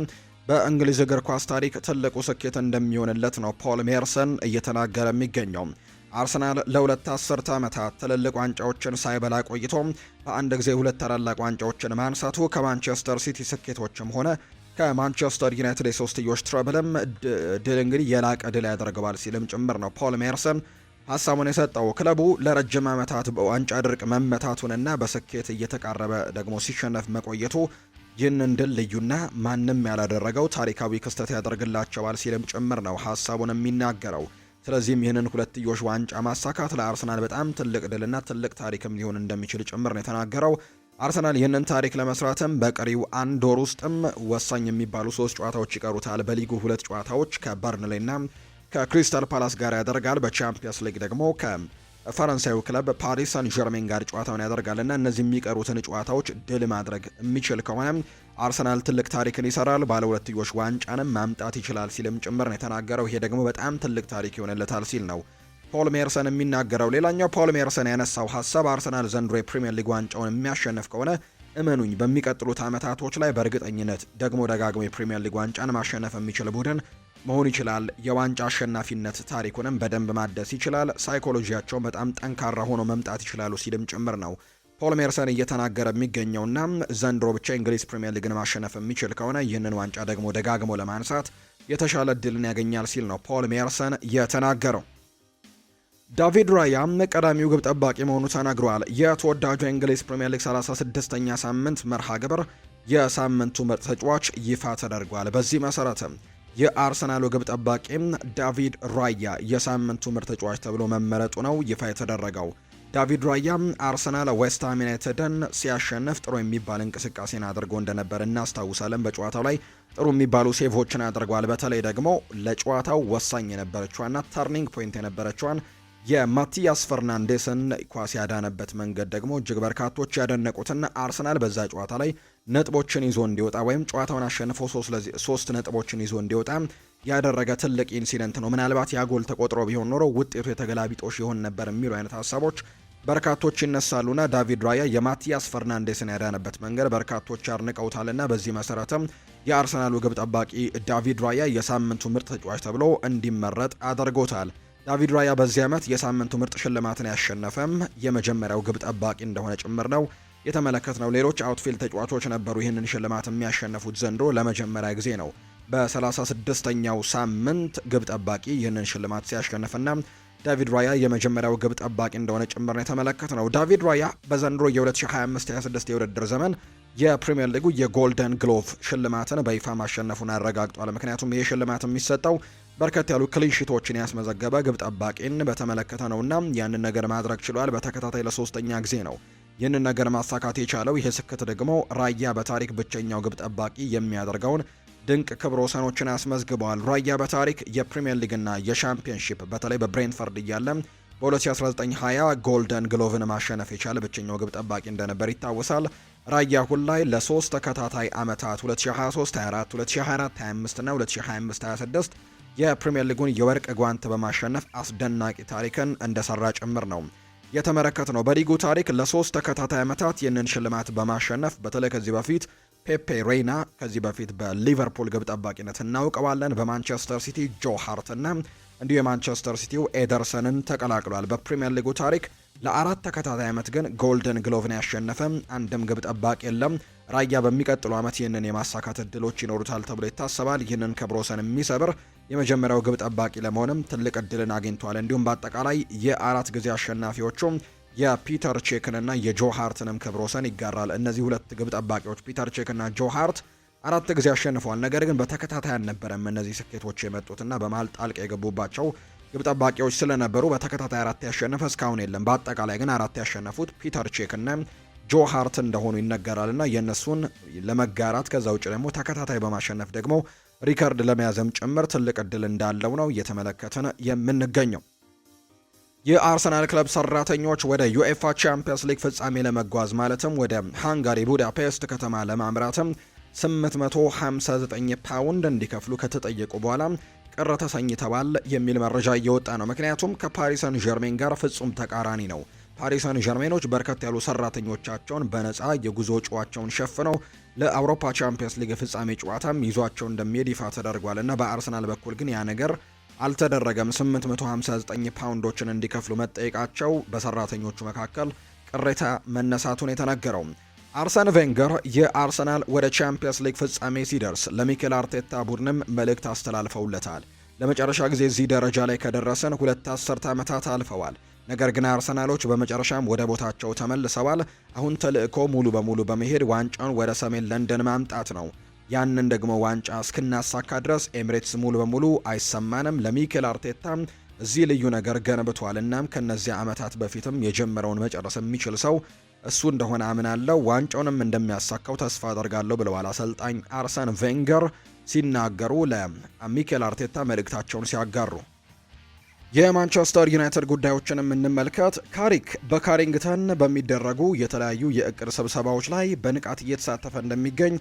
በእንግሊዝ እግር ኳስ ታሪክ ትልቁ ስኬት እንደሚሆንለት ነው ፖል ሜርሰን እየተናገረ የሚገኘው። አርሰናል ለ2 አስርተ ዓመታት ትልልቅ ዋንጫዎችን ሳይበላ ቆይቶ በአንድ ጊዜ 2 ታላላቅ ዋንጫዎችን ማንሳቱ ከማንቸስተር ሲቲ ስኬቶችም ሆነ ከማንቸስተር ዩናይትድ የሶስትዮሽ ትረብልም ድል እንግዲህ የላቀ ድል ያደርገዋል ሲልም ጭምር ነው ፖል ሜርሰን ሀሳቡን የሰጠው። ክለቡ ለረጅም ዓመታት በዋንጫ ድርቅ መመታቱንና በስኬት እየተቃረበ ደግሞ ሲሸነፍ መቆየቱ ይህንን ድል ልዩና ማንም ያላደረገው ታሪካዊ ክስተት ያደርግላቸዋል ሲልም ጭምር ነው ሀሳቡን የሚናገረው። ስለዚህም ይህንን ሁለትዮሽ ዋንጫ ማሳካት ለአርሰናል በጣም ትልቅ ድልና ትልቅ ታሪክም ሊሆን እንደሚችል ጭምር ነው የተናገረው። አርሰናል ይህንን ታሪክ ለመስራትም በቀሪው 1 ወር ውስጥም ወሳኝ የሚባሉ 3 ጨዋታዎች ይቀሩታል። በሊጉ 2 ጨዋታዎች ከበርንሌና ከክሪስታል ፓላስ ጋር ያደርጋል። በቻምፒየንስ ሊግ ደግሞ ከፈረንሳዩ ክለብ ፓሪስ ሳን ዠርሜን ጋር ጨዋታውን ያደርጋልና እነዚህ የሚቀሩትን ጨዋታዎች ድል ማድረግ የሚችል ከሆነ አርሰናል ትልቅ ታሪክን ይሰራል፣ ባለ ሁለትዮሽ ዋንጫንም ማምጣት ይችላል ሲልም ጭምር ነው የተናገረው። ይሄ ደግሞ በጣም ትልቅ ታሪክ ይሆንለታል ሲል ነው ፖል ሜርሰን የሚናገረው። ሌላኛው ፖል ሜርሰን ያነሳው ሀሳብ አርሰናል ዘንድሮ የፕሪሚየር ሊግ ዋንጫውን የሚያሸንፍ ከሆነ እመኑኝ በሚቀጥሉት ዓመታቶች ላይ በእርግጠኝነት ደግሞ ደጋግሞ የፕሪሚየር ሊግ ዋንጫን ማሸነፍ የሚችል ቡድን መሆን ይችላል። የዋንጫ አሸናፊነት ታሪኩንም በደንብ ማደስ ይችላል። ሳይኮሎጂያቸውን በጣም ጠንካራ ሆኖ መምጣት ይችላሉ ሲልም ጭምር ነው ፖል ሜርሰን እየተናገረ የሚገኘውና ዘንድሮ ብቻ እንግሊዝ ፕሪሚየር ሊግን ማሸነፍ የሚችል ከሆነ ይህንን ዋንጫ ደግሞ ደጋግሞ ለማንሳት የተሻለ እድልን ያገኛል ሲል ነው ፖል ሜርሰን የተናገረው። ዳቪድ ራያ ቀዳሚው ግብ ጠባቂ መሆኑ ተናግሯል። የተወዳጁ የእንግሊዝ ፕሪሚየር ሊግ 36ኛ ሳምንት መርሃ ግብር የሳምንቱ ምርጥ ተጫዋች ይፋ ተደርጓል። በዚህ መሰረትም የአርሰናሉ ግብ ጠባቂም ዳቪድ ራያ የሳምንቱ ምርጥ ተጫዋች ተብሎ መመረጡ ነው ይፋ የተደረገው። ዳቪድ ራያ አርሰናል ዌስትሃም ዩናይትድን ሲያሸንፍ ጥሩ የሚባል እንቅስቃሴን አድርጎ እንደነበር እናስታውሳለን። በጨዋታው ላይ ጥሩ የሚባሉ ሴቮችን አድርጓል። በተለይ ደግሞ ለጨዋታው ወሳኝ የነበረችዋና ተርኒንግ ፖይንት የነበረችዋን የማቲያስ ፈርናንዴስን ኳስ ያዳነበት መንገድ ደግሞ እጅግ በርካቶች ያደነቁትና አርሰናል በዛ ጨዋታ ላይ ነጥቦችን ይዞ እንዲወጣ ወይም ጨዋታውን አሸንፎ 3 ነጥቦችን ይዞ እንዲወጣ ያደረገ ትልቅ ኢንሲደንት ነው። ምናልባት ያ ጎል ተቆጥሮ ቢሆን ኖሮ ውጤቱ የተገላቢጦሽ ይሆን ነበር የሚሉ አይነት ሀሳቦች በርካቶች ይነሳሉና ዳቪድ ራያ የማቲያስ ፈርናንዴስን ያዳነበት መንገድ በርካቶች አድንቀውታልና በዚህ መሰረትም የአርሰናሉ ግብ ጠባቂ ዳቪድ ራያ የሳምንቱ ምርጥ ተጫዋች ተብሎ እንዲመረጥ አድርጎታል። ዳቪድ ራያ በዚህ ዓመት የሳምንቱ ምርጥ ሽልማትን ያሸነፈም የመጀመሪያው ግብ ጠባቂ እንደሆነ ጭምር ነው የተመለከትነው። ሌሎች አውትፊልድ ተጫዋቾች ነበሩ ይህንን ሽልማት የሚያሸነፉት፣ ዘንድሮ ለመጀመሪያ ጊዜ ነው በ36ኛው ሳምንት ግብ ጠባቂ ይህንን ሽልማት ሲያሸንፍና ዳቪድ ራያ የመጀመሪያው ግብ ጠባቂ እንደሆነ ጭምር ነው የተመለከትነው። ዳቪድ ራያ በዘንድሮ የ2025-26 የውድድር ዘመን የፕሪሚየር ሊጉ የጎልደን ግሎቭ ሽልማትን በይፋ ማሸነፉን አረጋግጧል። ምክንያቱም ይህ ሽልማት የሚሰጠው በርከት ያሉ ክሊንሺቶችን ያስመዘገበ ግብ ጠባቂን በተመለከተ ነውና ያንን ነገር ማድረግ ችሏል። በተከታታይ ለሶስተኛ ጊዜ ነው ይህንን ነገር ማሳካት የቻለው። ይህ ስኬት ደግሞ ራያ በታሪክ ብቸኛው ግብ ጠባቂ የሚያደርገውን ድንቅ ክብረ ወሰኖችን አስመዝግበዋል። ራያ በታሪክ የፕሪሚየር ሊግና የሻምፒዮንሺፕ በተለይ በብሬንትፈርድ እያለ በ2019-20 ጎልደን ግሎቭን ማሸነፍ የቻለ ብቸኛው ግብ ጠባቂ እንደነበር ይታወሳል። ራያ አሁን ላይ ለ3 ተከታታይ ዓመታት 2023-24፣ 2024-25 እና 2025-26 የፕሪሚየር ሊጉን የወርቅ ጓንት በማሸነፍ አስደናቂ ታሪክን እንደሰራ ጭምር ነው የተመለከት ነው። በሊጉ ታሪክ ለ3 ተከታታይ ዓመታት ይህንን ሽልማት በማሸነፍ በተለይ ከዚህ በፊት ፔፔ ሬይና ከዚህ በፊት በሊቨርፑል ግብ ጠባቂነት እናውቀዋለን። በማንቸስተር ሲቲ ጆ ሃርትና እንዲሁ የማንቸስተር ሲቲው ኤደርሰንን ተቀላቅሏል። በፕሪሚየር ሊጉ ታሪክ ለ4 ተከታታይ ዓመት ግን ጎልደን ግሎቭን ያሸነፈ አንድም ግብ ጠባቂ የለም። ራያ በሚቀጥለው ዓመት ይህንን የማሳካት እድሎች ይኖሩታል ተብሎ ይታሰባል። ይህንን ክብረ ወሰን የሚሰብር የመጀመሪያው ግብ ጠባቂ ለመሆንም ትልቅ እድልን አግኝቷል። እንዲሁም በአጠቃላይ የ4 ጊዜ አሸናፊዎቹ የፒተር ቼክንና የጆ ሃርትንም ክብረ ወሰን ይጋራል። እነዚህ ሁለት ግብ ጠባቂዎች ፒተር ቼክና ጆ ሃርት 4 ጊዜ አሸንፈዋል። ነገር ግን በተከታታይ አልነበረም እነዚህ ስኬቶች የመጡትና በመሃል ጣልቃ የገቡባቸው ግብ ጠባቂዎች ስለነበሩ በተከታታይ 4 ያሸነፈ እስካሁን የለም። በአጠቃላይ ግን 4 ያሸነፉት ፒተር ቼክና ጆ ሃርት እንደሆኑ ይነገራልና የእነሱን ለመጋራት ከዛ ውጭ ደግሞ ተከታታይ በማሸነፍ ደግሞ ሪከርድ ለመያዝም ጭምር ትልቅ እድል እንዳለው ነው እየተመለከትን የምንገኘው። የአርሰናል ክለብ ሰራተኞች ወደ ዩኤፋ ቻምፒየንስ ሊግ ፍጻሜ ለመጓዝ ማለትም ወደ ሃንጋሪ ቡዳፔስት ከተማ ለማምራትም 859 ፓውንድ እንዲከፍሉ ከተጠየቁ በኋላ ቅር ተሰኝተዋል የሚል መረጃ እየወጣ ነው። ምክንያቱም ከፓሪስ ሰን ዠርሜን ጋር ፍጹም ተቃራኒ ነው። ፓሪስ ሰን ዠርሜኖች በርከት ያሉ ሰራተኞቻቸውን በነፃ የጉዞ ጨዋቸውን ሸፍነው ለአውሮፓ ቻምፒየንስ ሊግ ፍጻሜ ጨዋታም ይዟቸው እንደሚሄድ ይፋ ተደርጓል እና በአርሰናል በኩል ግን ያ ነገር አልተደረገም። 859 ፓውንዶችን እንዲከፍሉ መጠየቃቸው በሰራተኞቹ መካከል ቅሬታ መነሳቱን የተነገረው አርሰን ቬንገር የአርሰናል ወደ ቻምፒየንስ ሊግ ፍጻሜ ሲደርስ ለሚኬል አርቴታ ቡድንም መልእክት አስተላልፈውለታል። ለመጨረሻ ጊዜ እዚህ ደረጃ ላይ ከደረሰን 2 አስርት ዓመታት አልፈዋል። ነገር ግን አርሰናሎች በመጨረሻም ወደ ቦታቸው ተመልሰዋል። አሁን ተልእኮ ሙሉ በሙሉ በመሄድ ዋንጫውን ወደ ሰሜን ለንደን ማምጣት ነው። ያንን ደግሞ ዋንጫ እስክናሳካ ድረስ ኤሚሬትስ ሙሉ በሙሉ አይሰማንም። ለሚኬል አርቴታ እዚህ ልዩ ነገር ገንብቷል። እናም ከነዚያ ዓመታት በፊትም የጀመረውን መጨረስ የሚችል ሰው እሱ እንደሆነ አምናለሁ። ዋንጫውንም እንደሚያሳካው ተስፋ አደርጋለሁ ብለዋል አሰልጣኝ አርሰን ቬንገር ሲናገሩ ለሚኬል አርቴታ መልእክታቸውን ሲያጋሩ። የማንቸስተር ዩናይትድ ጉዳዮችንም እንመልከት። ካሪክ በካሪንግተን በሚደረጉ የተለያዩ የእቅድ ስብሰባዎች ላይ በንቃት እየተሳተፈ እንደሚገኝ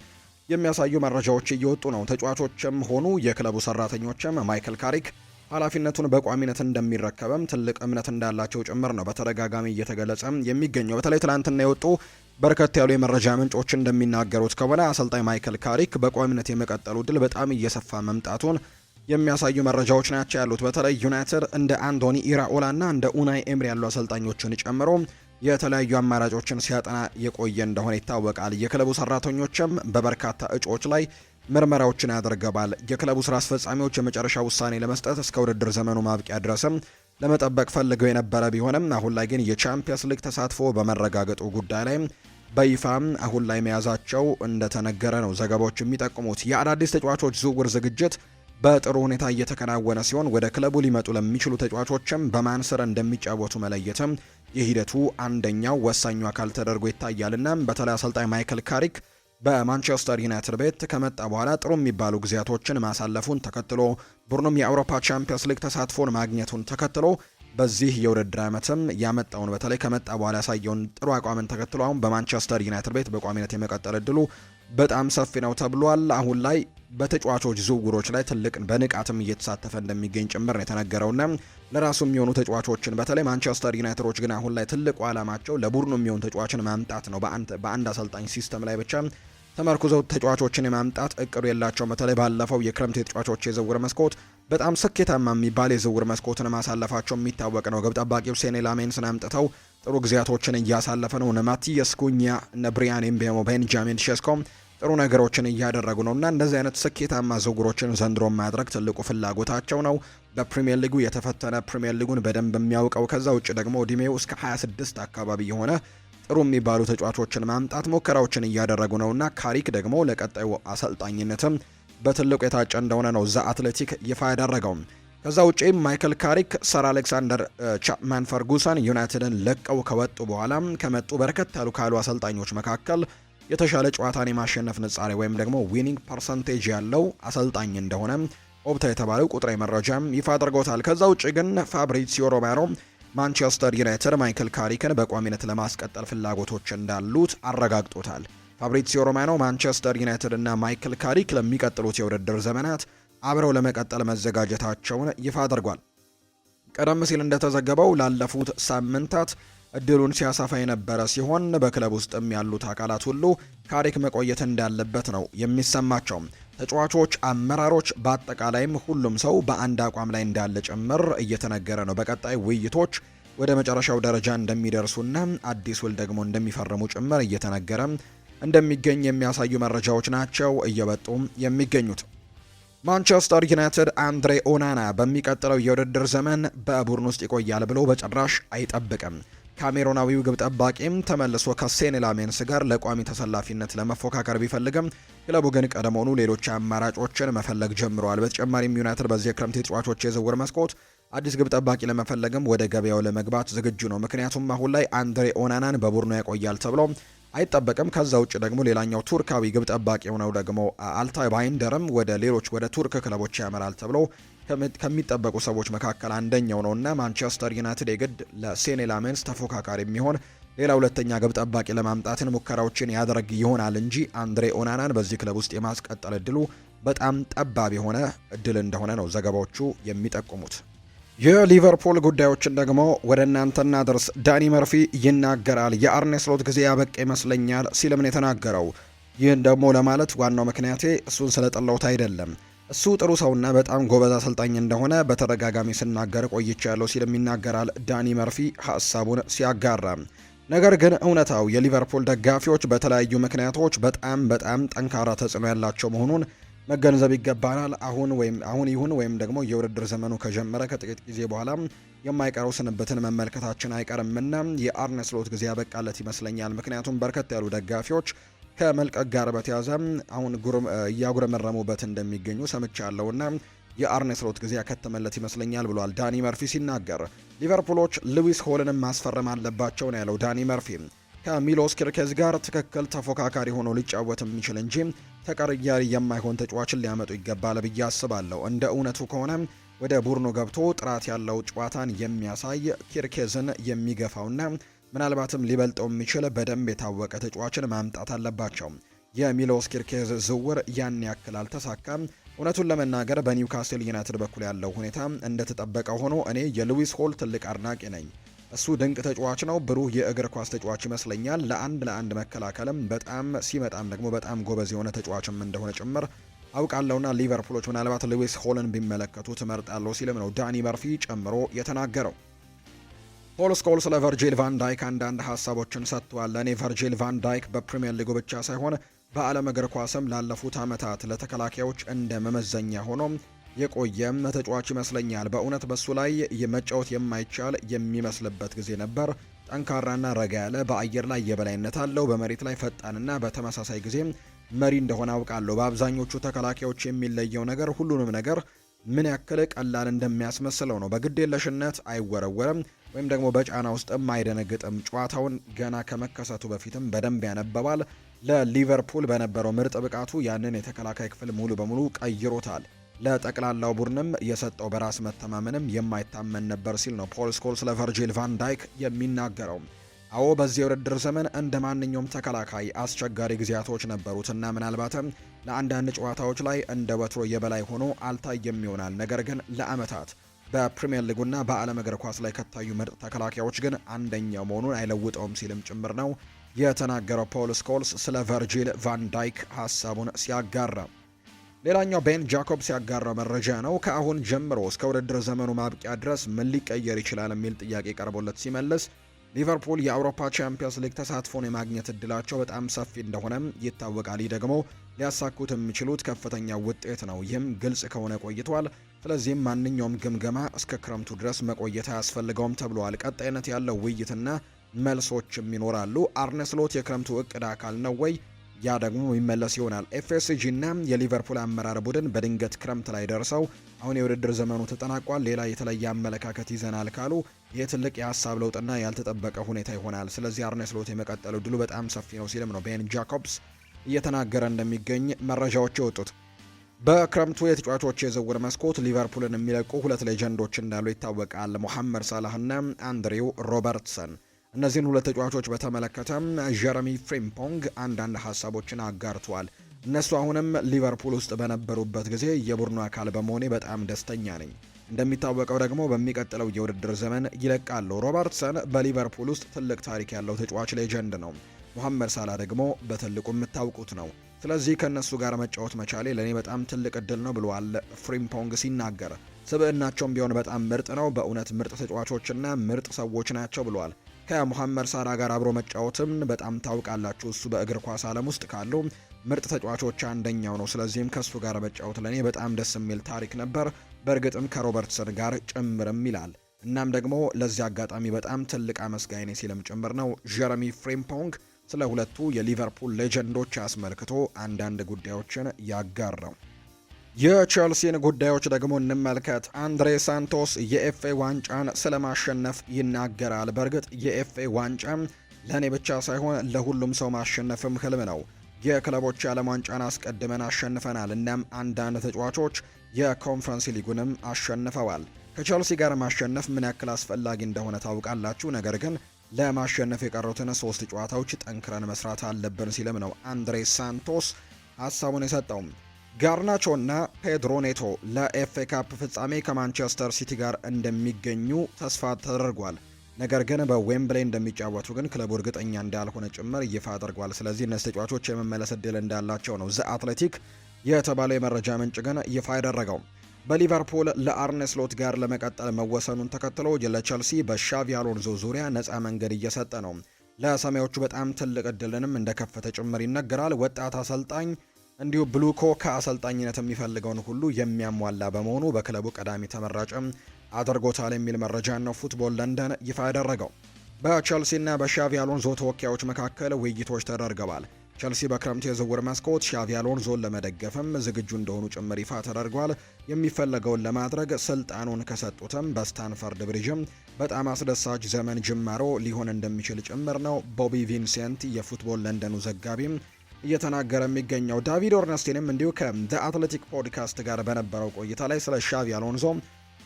የሚያሳዩ መረጃዎች እየወጡ ነው። ተጫዋቾችም ሆኑ የክለቡ ሰራተኞችም ማይክል ካሪክ ኃላፊነቱን በቋሚነት እንደሚረከብም ትልቅ እምነት እንዳላቸው ጭምር ነው በተደጋጋሚ እየተገለጸ የሚገኘው። በተለይ ትላንትና የወጡ በርከት ያሉ የመረጃ ምንጮች እንደሚናገሩት ከሆነ አሰልጣኝ ማይክል ካሪክ በቋሚነት የመቀጠሉ ድል በጣም እየሰፋ መምጣቱን የሚያሳዩ መረጃዎች ናቸው ያሉት። በተለይ ዩናይትድ እንደ አንቶኒ ኢራኦላ እና እንደ ኡናይ ኤምሪ ያሉ አሰልጣኞችን ጨምሮ የተለያዩ አማራጮችን ሲያጠና የቆየ እንደሆነ ይታወቃል። የክለቡ ሰራተኞችም በበርካታ እጩዎች ላይ ምርመራዎችን ያደርገባል። የክለቡ ስራ አስፈጻሚዎች የመጨረሻ ውሳኔ ለመስጠት እስከ ውድድር ዘመኑ ማብቂያ ድረስም ለመጠበቅ ፈልገው የነበረ ቢሆንም አሁን ላይ ግን የቻምፒየንስ ሊግ ተሳትፎ በመረጋገጡ ጉዳይ ላይ በይፋም አሁን ላይ መያዛቸው እንደተነገረ ነው ዘገባዎች የሚጠቁሙት። የአዳዲስ ተጫዋቾች ዝውውር ዝግጅት በጥሩ ሁኔታ እየተከናወነ ሲሆን ወደ ክለቡ ሊመጡ ለሚችሉ ተጫዋቾችም በማን ስር እንደሚጫወቱ መለየትም የሂደቱ አንደኛው ወሳኙ አካል ተደርጎ ይታያልና በተለይ አሰልጣኝ ማይክል ካሪክ በማንቸስተር ዩናይትድ ቤት ከመጣ በኋላ ጥሩ የሚባሉ ጊዜያቶችን ማሳለፉን ተከትሎ ቡድኑም የአውሮፓ ቻምፒየንስ ሊግ ተሳትፎን ማግኘቱን ተከትሎ በዚህ የውድድር ዓመትም ያመጣውን በተለይ ከመጣ በኋላ ያሳየውን ጥሩ አቋምን ተከትሎ አሁን በማንቸስተር ዩናይትድ ቤት በቋሚነት የመቀጠል እድሉ በጣም ሰፊ ነው ተብሏል። አሁን ላይ በተጫዋቾች ዝውውሮች ላይ ትልቅ በንቃትም እየተሳተፈ እንደሚገኝ ጭምር ነው የተነገረውና ለራሱ የሚሆኑ ተጫዋቾችን በተለይ ማንቸስተር ዩናይትዶች ግን አሁን ላይ ትልቁ ዓላማቸው ለቡድኑ የሚሆኑ ተጫዋችን ማምጣት ነው። በአንድ አሰልጣኝ ሲስተም ላይ ብቻ ተመርኩዘው ተጫዋቾችን የማምጣት እቅዱ የላቸው። በተለይ ባለፈው የክረምት የተጫዋቾች የዝውውር መስኮት በጣም ስኬታማ የሚባል የዝውውር መስኮትን ማሳለፋቸው የሚታወቅ ነው። ግብ ጠባቂው ሴኔ ላሜንስን አምጥተው ጥሩ ጊዜያቶችን እያሳለፈ ነው። እነ ማቲያስ ኩኛ፣ እነ ብሪያን ኤምቤሞ፣ ቤንጃሚን ሼስኮም ጥሩ ነገሮችን እያደረጉ ነውና እንደዚህ አይነት ስኬታማ ዝውውሮችን ዘንድሮ ማድረግ ትልቁ ፍላጎታቸው ነው። በፕሪሚየር ሊጉ የተፈተነ ፕሪሚየር ሊጉን በደንብ የሚያውቀው ከዛ ውጭ ደግሞ እድሜው እስከ 26 አካባቢ የሆነ ጥሩ የሚባሉ ተጫዋቾችን ማምጣት ሙከራዎችን እያደረጉ ነውና ካሪክ ደግሞ ለቀጣዩ አሰልጣኝነትም በትልቁ የታጨ እንደሆነ ነው ዘ አትሌቲክ ይፋ ያደረገው። ከዛ ውጪ ማይክል ካሪክ ሰር አሌክሳንደር ቻፕማን ፈርጉሰን ዩናይትድን ለቀው ከወጡ በኋላ ከመጡ በርከት ያሉ ካሉ አሰልጣኞች መካከል የተሻለ ጨዋታን የማሸነፍ ንጻሬ ወይም ደግሞ ዊኒንግ ፐርሰንቴጅ ያለው አሰልጣኝ እንደሆነ ኦፕታ የተባለው ቁጥራዊ መረጃም ይፋ አድርጎታል። ከዛ ውጪ ግን ፋብሪዚዮ ሮማኖ ማንቸስተር ዩናይትድ ማይክል ካሪክን በቋሚነት ለማስቀጠል ፍላጎቶች እንዳሉት አረጋግጦታል። ፋብሪዚዮ ሮማኖ ማንቸስተር ዩናይትድ እና ማይክል ካሪክ ለሚቀጥሉት የውድድር ዘመናት አብረው ለመቀጠል መዘጋጀታቸውን ይፋ አድርጓል። ቀደም ሲል እንደተዘገበው ላለፉት ሳምንታት እድሉን ሲያሳፋ የነበረ ሲሆን በክለብ ውስጥም ያሉት አካላት ሁሉ ካሪክ መቆየት እንዳለበት ነው የሚሰማቸው። ተጫዋቾች፣ አመራሮች፣ በአጠቃላይም ሁሉም ሰው በአንድ አቋም ላይ እንዳለ ጭምር እየተነገረ ነው። በቀጣይ ውይይቶች ወደ መጨረሻው ደረጃ እንደሚደርሱና አዲስ ውል ደግሞ እንደሚፈርሙ ጭምር እየተነገረ እንደሚገኝ የሚያሳዩ መረጃዎች ናቸው እየወጡ የሚገኙት። ማንቸስተር ዩናይትድ አንድሬ ኦናና በሚቀጥለው የውድድር ዘመን በቡድን ውስጥ ይቆያል ብሎ በጭራሽ አይጠብቅም። ካሜሮናዊው ግብ ጠባቂም ተመልሶ ከሴኔ ላሜንስ ጋር ለቋሚ ተሰላፊነት ለመፎካከር ቢፈልግም ክለቡ ግን ቀደሞኑ ሌሎች አማራጮችን መፈለግ ጀምረዋል። በተጨማሪም ዩናይትድ በዚህ የክረምት የተጫዋቾች የዝውውር መስኮት አዲስ ግብ ጠባቂ ለመፈለግም ወደ ገበያው ለመግባት ዝግጁ ነው። ምክንያቱም አሁን ላይ አንድሬ ኦናናን በቡድኑ ያቆያል ተብሎ አይጠበቅም። ከዛ ውጭ ደግሞ ሌላኛው ቱርካዊ ግብ ጠባቂ ሆነው ደግሞ አልታይ ባይንደርም ወደ ቱርክ ክለቦች ያመራል ተብሎ ከሚጠበቁ ሰዎች መካከል አንደኛው ነውና ማንቸስተር ዩናይትድ የግድ ለሴኔ ላሜንስ ተፎካካሪ የሚሆን ሌላ ሁለተኛ ግብ ጠባቂ ለማምጣትን ሙከራዎችን ያደርግ ይሆናል እንጂ አንድሬ ኦናናን በዚህ ክለብ ውስጥ የማስቀጠል እድሉ በጣም ጠባብ የሆነ እድል እንደሆነ ነው ዘገባዎቹ የሚጠቁሙት። የሊቨርፑል ጉዳዮችን ደግሞ ወደ እናንተ እናድርስ። ዳኒ መርፊ ይናገራል። የአርኔ ስሎት ጊዜ ያበቃ ይመስለኛል ሲልም ነው የተናገረው። ይህን ደግሞ ለማለት ዋናው ምክንያቴ እሱን ስለጠላሁት አይደለም። እሱ ጥሩ ሰውና በጣም ጎበዝ አሰልጣኝ እንደሆነ በተደጋጋሚ ስናገር ቆይቻለሁ ሲልም ይናገራል ዳኒ መርፊ ሀሳቡን ሲያጋራ። ነገር ግን እውነታው የሊቨርፑል ደጋፊዎች በተለያዩ ምክንያቶች በጣም ጠንካራ ተጽዕኖ ያላቸው መሆኑን መገንዘብ ይገባናል። አሁን ይሁን ወይም ደግሞ የውድድር ዘመኑ ከጀመረ ከጥቂት ጊዜ በኋላ የማይቀረው ስንብትን መመልከታችን አይቀርምና የአርነ ስሎት ጊዜ ያበቃለት ይመስለኛል። ምክንያቱም በርከት ያሉ ደጋፊዎች ከመልቀቅ ጋር በተያያዘ አሁን እያጉረመረሙበት እንደሚገኙ ሰምቻለሁና የአርነ ስሎት ጊዜ ያከተመለት ይመስለኛል ብሏል ዳኒ መርፊ ሲናገር። ሊቨርፑሎች ሉዊስ ሆልንን ማስፈረም አለባቸው ነው ያለው ዳኒ መርፊ። ከሚሎስ ኪርኬዝ ጋር ትክክል ተፎካካሪ ሆኖ ሊጫወት የሚችል እንጂ ተቀያሪ የማይሆን ተጫዋችን ሊያመጡ ይገባል ብዬ አስባለሁ። እንደ እውነቱ ከሆነ ወደ ቡድኑ ገብቶ ጥራት ያለው ጨዋታን የሚያሳይ ኪርኬዝን የሚገፋውና ምናልባትም ሊበልጠው የሚችል በደንብ የታወቀ ተጫዋችን ማምጣት አለባቸው። የሚሎስ ኪርኬዝ ዝውውር ያን ያክል አልተሳካም። እውነቱን ለመናገር በኒውካስል ዩናይትድ በኩል ያለው ሁኔታ እንደተጠበቀ ሆኖ እኔ የሉዊስ ሆል ትልቅ አድናቂ ነኝ። እሱ ድንቅ ተጫዋች ነው። ብሩህ የእግር ኳስ ተጫዋች ይመስለኛል። ለአንድ መከላከልም ሲመጣም ደግሞ በጣም ጎበዝ የሆነ ተጫዋችም እንደሆነ ጭምር አውቃለሁና ሊቨርፑሎች ምናልባት ሉዊስ ሆልን ቢመለከቱ ትመርጣለሁ ሲልም ነው ዳኒ መርፊ ጨምሮ የተናገረው። ፖል ስኮልስ ለቨርጂል ቫን ዳይክ አንዳንድ ሀሳቦችን ሰጥቷል። ለእኔ ቨርጂል ቫን ዳይክ በፕሪሚየር ሊጉ ብቻ ሳይሆን በዓለም እግር ኳስም ላለፉት ዓመታት ለተከላካዮች እንደ መመዘኛ ሆኖ የቆየም ተጫዋች ይመስለኛል። በእውነት በሱ ላይ መጫወት የማይቻል የሚመስልበት ጊዜ ነበር። ጠንካራና ረጋ ያለ፣ በአየር ላይ የበላይነት አለው። በመሬት ላይ ፈጣንና በተመሳሳይ ጊዜ መሪ እንደሆነ አውቃለሁ። በአብዛኞቹ ተከላካዮች የሚለየው ነገር ሁሉንም ነገር ምን ያክል ቀላል እንደሚያስመስለው ነው። በግዴለሽነት አይወረወርም ወይም ደግሞ በጫና ውስጥም አይደነግጥም። ጨዋታውን ገና ከመከሰቱ በፊትም በደንብ ያነበባል። ለሊቨርፑል በነበረው ምርጥ ብቃቱ ያንን የተከላካይ ክፍል ሙሉ በሙሉ ቀይሮታል። ለጠቅላላው ቡድንም የሰጠው በራስ መተማመንም የማይታመን ነበር ሲል ነው ፖል ስኮልስ ለቨርጂል ቫን ዳይክ የሚናገረው። አዎ በዚህ የውድድር ዘመን እንደ ማንኛውም ተከላካይ አስቸጋሪ ጊዜያቶች ነበሩትና ምናልባትም ለአንዳንድ ጨዋታዎች ላይ እንደ ወትሮ የበላይ ሆኖ አልታየም ይሆናል። ነገር ግን ለዓመታት በፕሪሚየር ሊጉና በዓለም እግር ኳስ ላይ ከታዩ ምርጥ ተከላካዮች ግን አንደኛው መሆኑን አይለውጠውም ሲልም ጭምር ነው የተናገረው ፖል ስኮልስ ስለ ቨርጂል ቫን ዳይክ ሀሳቡን ሲያጋራ። ሌላኛው ቤን ጃኮብስ ያጋራው መረጃ ነው። ከአሁን ጀምሮ እስከ ውድድር ዘመኑ ማብቂያ ድረስ ምን ሊቀየር ይችላል የሚል ጥያቄ ቀርቦለት ሲመልስ ሊቨርፑል የአውሮፓ ቻምፒየንስ ሊግ ተሳትፎን የማግኘት እድላቸው በጣም ሰፊ እንደሆነም ይታወቃል። ይህ ደግሞ ሊያሳኩት የሚችሉት ከፍተኛ ውጤት ነው። ይህም ግልጽ ከሆነ ቆይቷል። ስለዚህም ማንኛውም ግምገማ እስከ ክረምቱ ድረስ መቆየት አያስፈልገውም ተብሏል። ቀጣይነት ያለው ውይይትና መልሶችም ይኖራሉ። አርነ ስሎት የክረምቱ እቅድ አካል ነው ወይ? ያ ደግሞ ይመለስ ይሆናል። ኤፍኤስጂ እና የሊቨርፑል አመራር ቡድን በድንገት ክረምት ላይ ደርሰው አሁን የውድድር ዘመኑ ተጠናቋል፣ ሌላ የተለየ አመለካከት ይዘናል ካሉ ይህ ትልቅ የሀሳብ ለውጥና ያልተጠበቀ ሁኔታ ይሆናል። ስለዚህ አርነ ስሎት የመቀጠሉ ድሉ በጣም ሰፊ ነው ሲልም ነው ቤን ጃኮብስ እየተናገረ እንደሚገኝ መረጃዎች የወጡት። በክረምቱ የተጫዋቾች የዝውውር መስኮት ሊቨርፑልን የሚለቁ ሁለት ሌጀንዶች እንዳሉ ይታወቃል። ሞሐመድ ሳላህና አንድሬው ሮበርትሰን። እነዚህን ሁለት ተጫዋቾች በተመለከተም ጀረሚ ፍሪምፖንግ አንዳንድ ሀሳቦችን አጋርተዋል። እነሱ አሁንም ሊቨርፑል ውስጥ በነበሩበት ጊዜ የቡድኑ አካል በመሆኔ በጣም ደስተኛ ነኝ። እንደሚታወቀው ደግሞ በሚቀጥለው የውድድር ዘመን ይለቃሉ። ሮበርትሰን በሊቨርፑል ውስጥ ትልቅ ታሪክ ያለው ተጫዋች ሌጀንድ ነው። ሙሐመድ ሳላ ደግሞ በትልቁ የምታውቁት ነው። ስለዚህ ከነሱ ጋር መጫወት መቻሌ ለኔ በጣም ትልቅ እድል ነው ብለዋል ፍሪምፖንግ ሲናገር። ስብዕናቸውም ቢሆን በጣም ምርጥ ነው። በእውነት ምርጥ ተጫዋቾችና ምርጥ ሰዎች ናቸው ብለዋል። ከሙሐመድ ሳላ ጋር አብሮ መጫወትም በጣም ታውቃላችሁ፣ እሱ በእግር ኳስ ዓለም ውስጥ ካሉ ምርጥ ተጫዋቾች አንደኛው ነው። ስለዚህም ከሱ ጋር መጫወት ለኔ በጣም ደስ የሚል ታሪክ ነበር፣ በእርግጥም ከሮበርትሰን ጋር ጭምርም ይላል። እናም ደግሞ ለዚህ አጋጣሚ በጣም ትልቅ አመስጋኝ ነኝ ሲልም ጭምር ነው ጀረሚ ፍሪምፖንግ ስለ ሁለቱ የሊቨርፑል ሌጀንዶች አስመልክቶ አንዳንድ ጉዳዮችን ያጋራው። የቼልሲን ጉዳዮች ደግሞ እንመልከት። አንድሬ ሳንቶስ የኤፍኤ ዋንጫን ስለማሸነፍ ይናገራል። በእርግጥ የኤፍኤ ዋንጫ ለእኔ ብቻ ሳይሆን ለሁሉም ሰው ማሸነፍም ህልም ነው። የክለቦች የዓለም ዋንጫን አስቀድመን አሸንፈናል። እናም አንዳንድ ተጫዋቾች የኮንፈረንስ ሊጉንም አሸንፈዋል። ከቼልሲ ጋር ማሸነፍ ምን ያክል አስፈላጊ እንደሆነ ታውቃላችሁ። ነገር ግን ለማሸነፍ የቀሩትን 3 ጨዋታዎች ጠንክረን መስራት አለብን ሲልም ነው አንድሬ ሳንቶስ ሀሳቡን የሰጠው። ጋርናቾና ፔድሮ ኔቶ ለኤፍኤ ካፕ ፍጻሜ ከማንቸስተር ሲቲ ጋር እንደሚገኙ ተስፋ ተደርጓል። ነገር ግን በዌምብሌይ እንደሚጫወቱ ግን ክለቡ እርግጠኛ እንዳልሆነ ጭምር ይፋ አድርጓል። ስለዚህ እነዚህ ተጫዋቾች የመመለስ እድል እንዳላቸው ነው ዘ አትሌቲክ የተባለው የመረጃ ምንጭ ግን ይፋ ያደረገው። በሊቨርፑል ለአርነ ስሎት ጋር ለመቀጠል መወሰኑን ተከትሎ ለቸልሲ በሻቪ አሎንዞ ዙሪያ ነፃ መንገድ እየሰጠ ነው። ለሰማዮቹ በጣም ትልቅ እድልንም እንደከፈተ ጭምር ይነገራል። ወጣት አሰልጣኝ እንዲሁ ብሉኮ ከአሰልጣኝነት የሚፈልገውን ሁሉ የሚያሟላ በመሆኑ በክለቡ ቀዳሚ ተመራጭም አድርጎታል የሚል መረጃ ነው ፉትቦል ለንደን ይፋ ያደረገው። በቸልሲና በሻቪ አሎንዞ ተወካዮች መካከል ውይይቶች ተደርገዋል። ቸልሲ በክረምቱ የዝውውር መስኮት ሻቪ አሎንዞን ለመደገፍም ዝግጁ እንደሆኑ ጭምር ይፋ ተደርጓል። የሚፈለገውን ለማድረግ ስልጣኑን ከሰጡትም በስታንፈርድ ብሪጅም በጣም አስደሳች ዘመን ጅማሮ ሊሆን እንደሚችል ጭምር ነው ቦቢ ቪንሴንት የፉትቦል ለንደኑ ዘጋቢም እየተናገረ የሚገኘው። ዳቪድ ኦርነስቲንም እንዲሁ ከዘ አትሌቲክ ፖድካስት ጋር በነበረው ቆይታ ላይ ስለ ሻቪ አሎንዞ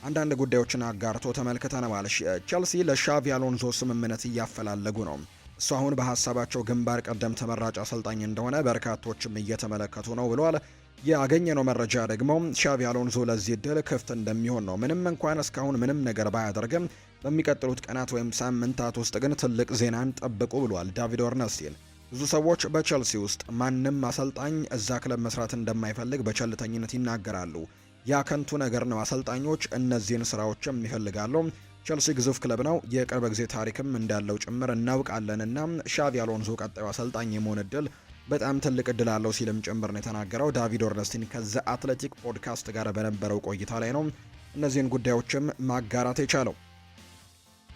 አንዳንድ ጉዳዮችን አጋርቶ ተመልክተነዋል። ቸልሲ ለሻቪ አሎንዞ ስምምነት እያፈላለጉ ነው። እሱ አሁን በሀሳባቸው ግንባር ቀደም ተመራጭ አሰልጣኝ እንደሆነ በርካቶችም እየተመለከቱ ነው ብሏል። ያገኘነው መረጃ ደግሞ ሻቪ አሎንዞ ለዚህ እድል ክፍት እንደሚሆን ነው። ምንም እንኳን እስካሁን ምንም ነገር ባያደርግም በሚቀጥሉት ቀናት ወይም ሳምንታት ውስጥ ግን ትልቅ ዜናን ጠብቁ ብሏል ዳቪድ ኦርነስቲን። ብዙ ሰዎች በቸልሲ ውስጥ ማንም አሰልጣኝ እዛ ክለብ መስራት እንደማይፈልግ በቸልተኝነት ይናገራሉ። ያ ከንቱ ነገር ነው። አሰልጣኞች እነዚህን ስራዎችም ይፈልጋሉ። ቸልሲ ግዙፍ ክለብ ነው፣ የቅርብ ጊዜ ታሪክም እንዳለው ጭምር እናውቃለንና ሻቪ አሎንዞ ቀጣዩ አሰልጣኝ የመሆን እድል በጣም ትልቅ እድል አለው ሲልም ጭምር ነው የተናገረው። ዳቪድ ኦርነስቲን ከዘ አትሌቲክ ፖድካስት ጋር በነበረው ቆይታ ላይ ነው እነዚህን ጉዳዮችም ማጋራት የቻለው።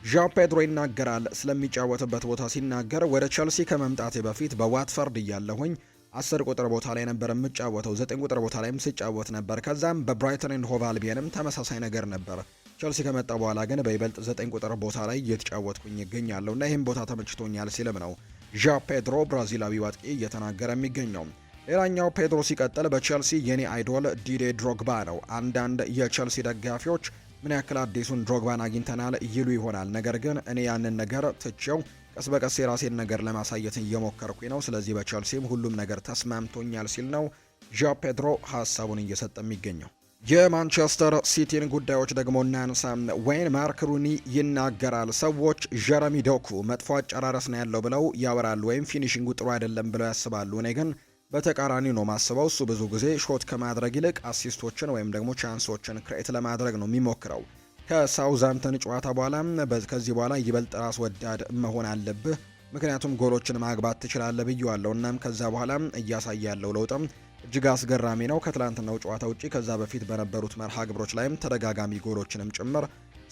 ዣኦ ፔድሮ ይናገራል። ስለሚጫወትበት ቦታ ሲናገር ወደ ቸልሲ ከመምጣቴ በፊት በዋትፈርድ እያለሁኝ 10 ቁጥር ቦታ ላይ ነበር የምጫወተው፣ 9 ቁጥር ቦታ ላይም ስጫወት ነበር። ከዛም በብራይተን ኤንድ ሆቭ አልቢየንም ተመሳሳይ ነገር ነበር። ቸልሲ ከመጣ በኋላ ግን በይበልጥ 9 ቁጥር ቦታ ላይ እየተጫወትኩኝ ይገኛለሁ እና ይህም ቦታ ተመችቶኛል ሲልም ነው ዣ ፔድሮ ብራዚላዊ አጥቂ እየተናገረ የሚገኘው። ሌላኛው ፔድሮ ሲቀጥል በቸልሲ የኔ አይዶል ዲዴ ድሮግባ ነው። አንዳንድ የቸልሲ ደጋፊዎች ምን ያክል አዲሱን ድሮግባን አግኝተናል ይሉ ይሆናል። ነገር ግን እኔ ያንን ነገር ትቼው ቀስ በቀስ የራሴን ነገር ለማሳየት እየሞከርኩኝ ነው። ስለዚህ በቸልሲም ሁሉም ነገር ተስማምቶኛል ሲል ነው ዣ ፔድሮ ሀሳቡን እየሰጠ የሚገኘው። የማንቸስተር ሲቲን ጉዳዮች ደግሞ እናንሳ። ዌይን ማርክ ሩኒ ይናገራል። ሰዎች ጀረሚ ዶኩ መጥፎ አጨራረስ ነው ያለው ብለው ያወራሉ፣ ወይም ፊኒሽንጉ ጥሩ አይደለም ብለው ያስባሉ። እኔ ግን በተቃራኒ ነው ማስበው። እሱ ብዙ ጊዜ ሾት ከማድረግ ይልቅ አሲስቶችን ወይም ደግሞ ቻንሶችን ክሬት ለማድረግ ነው የሚሞክረው። ከሳውዛምተን ጨዋታ በኋላ ከዚህ በኋላ ይበልጥ ራስ ወዳድ መሆን አለብህ፣ ምክንያቱም ጎሎችን ማግባት ትችላለህ ብዬዋለሁ። እናም ከዛ በኋላ እያሳየ ያለው ለውጥም እጅግ አስገራሚ ነው። ከትላንትናው ጨዋታ ውጪ ከዛ በፊት በነበሩት መርሃ ግብሮች ላይም ተደጋጋሚ ጎሎችንም ጭምር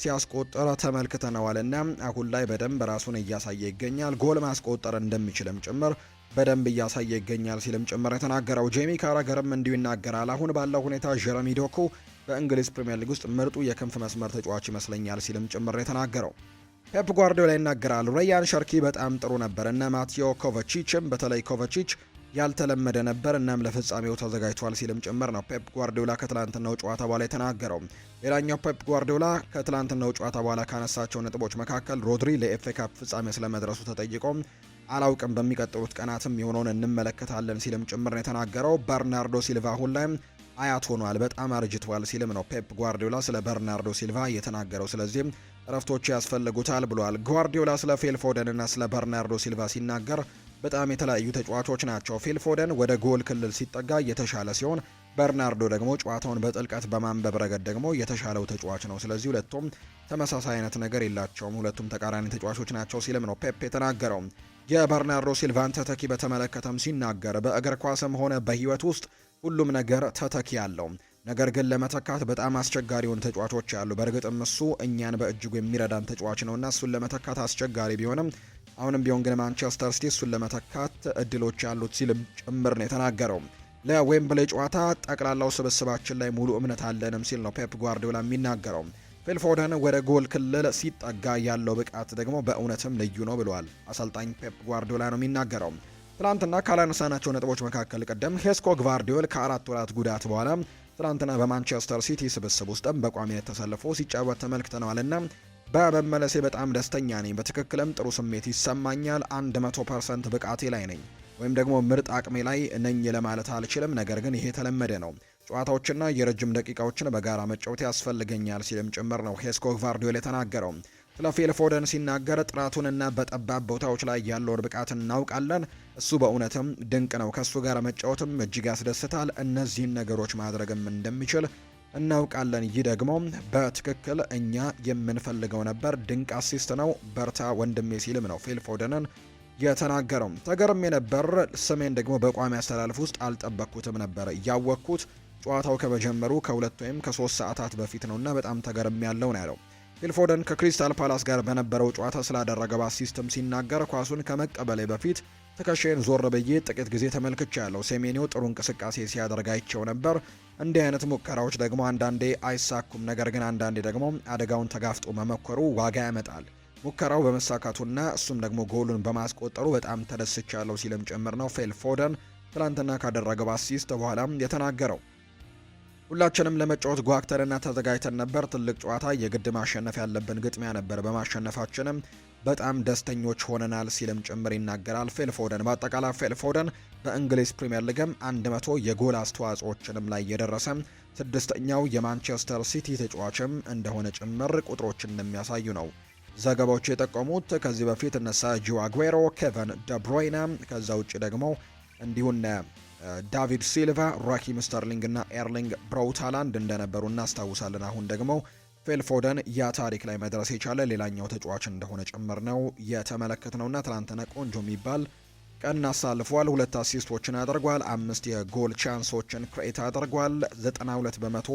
ሲያስቆጠር ተመልክተነዋልና አሁን ላይ በደንብ ራሱን እያሳየ ይገኛል። ጎል ማስቆጠር እንደሚችልም ጭምር በደንብ እያሳየ ይገኛል ሲልም ጭምር የተናገረው ጄሚ ካራገርም እንዲሁ ይናገራል። አሁን ባለው ሁኔታ ጀረሚ ዶኩ በእንግሊዝ ፕሪምየር ሊግ ውስጥ ምርጡ የክንፍ መስመር ተጫዋች ይመስለኛል ሲልም ጭምር የተናገረው ፔፕ ጓርዲዮላ ይናገራል። ራያን ሸርኪ በጣም ጥሩ ነበር እና ማቴዮ ኮቫቺችም በተለይ ኮቫቺች ያልተለመደ ነበር እናም ለፍጻሜው ተዘጋጅቷል ሲልም ጭምር ነው ፔፕ ጓርዲዮላ ከትላንትናው ጨዋታ በኋላ የተናገረው። ሌላኛው ፔፕ ጓርዲዮላ ከትላንትናው ጨዋታ በኋላ ካነሳቸው ነጥቦች መካከል ሮድሪ ለኤፍኤ ካፕ ፍጻሜ ስለመድረሱ ተጠይቆ አላውቅም፣ በሚቀጥሉት ቀናትም የሆነውን እንመለከታለን ሲልም ጭምር ነው የተናገረው። በርናርዶ ሲልቫ አሁን ላይ አያት ሆኗል፣ በጣም አርጅቷል ሲልም ነው ፔፕ ጓርዲዮላ ስለ በርናርዶ ሲልቫ የተናገረው። ስለዚህም እረፍቶች ያስፈልጉታል ብሏል። ጓርዲዮላ ስለ ፊል ፎደን እና ስለ በርናርዶ ሲልቫ ሲናገር በጣም የተለያዩ ተጫዋቾች ናቸው። ፊል ፎደን ወደ ጎል ክልል ሲጠጋ የተሻለ ሲሆን፣ በርናርዶ ደግሞ ጨዋታውን በጥልቀት በማንበብ ረገድ ደግሞ የተሻለው ተጫዋች ነው። ስለዚህ ሁለቱም ተመሳሳይ አይነት ነገር የላቸውም፣ ሁለቱም ተቃራኒ ተጫዋቾች ናቸው ሲልም ነው ፔፕ የተናገረው። የበርናርዶ ሲልቫን ተተኪ በተመለከተም ሲናገር በእግር ኳስም ሆነ በሕይወት ውስጥ ሁሉም ነገር ተተኪ አለው፣ ነገር ግን ለመተካት በጣም አስቸጋሪውን ተጫዋቾች አሉ። በእርግጥም እሱ እኛን በእጅጉ የሚረዳን ተጫዋች ነውና እሱን ለመተካት አስቸጋሪ ቢሆንም አሁንም ቢሆን ግን ማንቸስተር ሲቲ እሱን ለመተካት እድሎች ያሉት ሲልም ጭምር ነው የተናገረው። ለዌምብሌ ጨዋታ ጠቅላላው ስብስባችን ላይ ሙሉ እምነት አለንም ሲል ነው ፔፕ ጓርዲዮላ የሚናገረው። ፊል ፎደን ወደ ጎል ክልል ሲጠጋ ያለው ብቃት ደግሞ በእውነትም ልዩ ነው ብለዋል አሰልጣኝ ፔፕ ጓርዲዮላ ነው የሚናገረው። ትናንትና ካላነሳናቸው ነጥቦች መካከል ቀደም ሄስኮ ግቫርዲዮል ከ4 ወራት ጉዳት በኋላ ትናንትና በማንቸስተር ሲቲ ስብስብ ውስጥም በቋሚነት ተሰልፎ ሲጫወት ተመልክተነዋልና በመመለሴ በጣም ደስተኛ ነኝ። በትክክልም ጥሩ ስሜት ይሰማኛል። 100% ብቃቴ ላይ ነኝ ወይም ደግሞ ምርጥ አቅሜ ላይ ነኝ ለማለት አልችልም፣ ነገር ግን ይሄ የተለመደ ነው። ጨዋታዎችና የረጅም ደቂቃዎችን በጋራ መጫወት ያስፈልገኛል ሲልም ጭምር ነው ሄስኮ ግቫርዲዮል የተናገረው። ስለ ፊል ፎደን ሲናገር ጥራቱንና በጠባብ ቦታዎች ላይ ያለውን ብቃት እናውቃለን። እሱ በእውነትም ድንቅ ነው። ከእሱ ጋር መጫወትም እጅግ ያስደስታል። እነዚህን ነገሮች ማድረግም እንደሚችል እናውቃለን። ይህ ደግሞ በትክክል እኛ የምንፈልገው ነበር። ድንቅ አሲስት ነው። በርታ ወንድሜ ሲልም ነው ፊል ፎደንን የተናገረው። ተገርሜ ነበር። ስሜን ደግሞ በቋሚ አስተላልፍ ውስጥ አልጠበቅኩትም ነበር። ያወቅኩት ጨዋታው ከመጀመሩ ከ2 ወይም ከ3 ሰዓታት በፊት ነውና በጣም ተገርሜ ያለው ነው ያለው። ፊል ፎደን ከክሪስታል ፓላስ ጋር በነበረው ጨዋታ ስላደረገው አሲስትም ሲናገር ኳሱን ከመቀበሌ በፊት ትከሻዬን ዞር ብዬ ጥቂት ጊዜ ተመልክቻለሁ። ሴሜኒዮ ጥሩ እንቅስቃሴ ሲያደርግ አይቼው ነበር። እንዲህ አይነት ሙከራዎች ደግሞ አንዳንዴ አይሳኩም፣ ነገር ግን አንዳንዴ ደግሞ አደጋውን ተጋፍጦ መሞከሩ ዋጋ ያመጣል። ሙከራው በመሳካቱና እሱም ደግሞ ጎሉን በማስቆጠሩ በጣም ተደስቻለሁ ሲልም ጭምር ነው ፊል ፎደን ትላንትና ካደረገው አሲስት በኋላ የተናገረው። ሁላችንም ለመጫወት ጓግተንና ተዘጋጅተን ነበር። ትልቅ ጨዋታ፣ የግድ ማሸነፍ ያለብን ግጥሚያ ነበር። በማሸነፋችንም በጣም ደስተኞች ሆነናል ሲልም ጭምር ይናገራል ፊል ፎደን። በአጠቃላይ ፊል ፎደን በእንግሊዝ ፕሪምየር ሊግም 100 የጎል አስተዋጽኦችንም ላይ የደረሰ 6ኛው የማንቸስተር ሲቲ ተጫዋችም እንደሆነ ጭምር ቁጥሮች እንደሚያሳዩ ነው ዘገባዎች የጠቆሙት። ከዚህ በፊት እነ ሰርጂዮ አጉዌሮ፣ ኬቨን ደብሮይና ከዛ ውጭ ደግሞ እንዲሁን ዳቪድ ሲልቫ፣ ራኪም ስተርሊንግ እና ኤርሊንግ ብራውት ሃላንድ እንደነበሩ እናስታውሳለን። አሁን ደግሞ ፊል ፎደን ያ ታሪክ ላይ መድረስ የቻለ ሌላኛው ተጫዋች እንደሆነ ጭምር ነው የተመለከትነውና ትናንትና ቆንጆ የሚባል ቀን አሳልፏል። 2 አሲስቶችን አድርጓል። 5 የጎል ቻንሶችን ክሬት አድርጓል። 92 በመቶ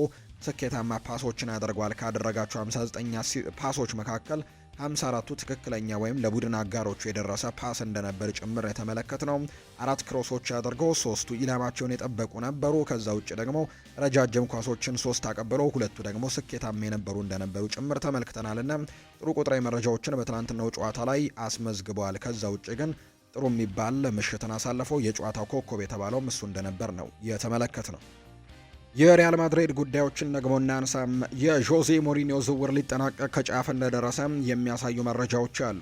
ስኬታማ ፓሶችን አድርጓል። ካደረጋቸው 59 ፓሶች መካከል 54ቱ ትክክለኛ ወይም ለቡድን አጋሮቹ የደረሰ ፓስ እንደነበር ጭምር የተመለከትነው። 4 ክሮሶች አድርገው 3ቱ ኢላማቸውን የጠበቁ ነበሩ። ከዛ ውጭ ደግሞ ረጃጅም ኳሶችን 3 አቀብለው 2ቱ ደግሞ ስኬታማ የነበሩ እንደነበሩ ጭምር ተመልክተናልና ጥሩ ቁጥራዊ መረጃዎችን በትናንትናው ጨዋታ ላይ አስመዝግበዋል። ከዛ ውጭ ግን ጥሩ የሚባል ምሽትን አሳልፈው የጨዋታው ኮከብ የተባለውም እሱ እንደነበር ነው የተመለከትነው። የሪያል ማድሪድ ጉዳዮችን ደግሞ እናንሳም። የዦዜ ሞሪኒዮ ዝውውር ሊጠናቀቅ ከጫፍ እንደደረሰ የሚያሳዩ መረጃዎች አሉ።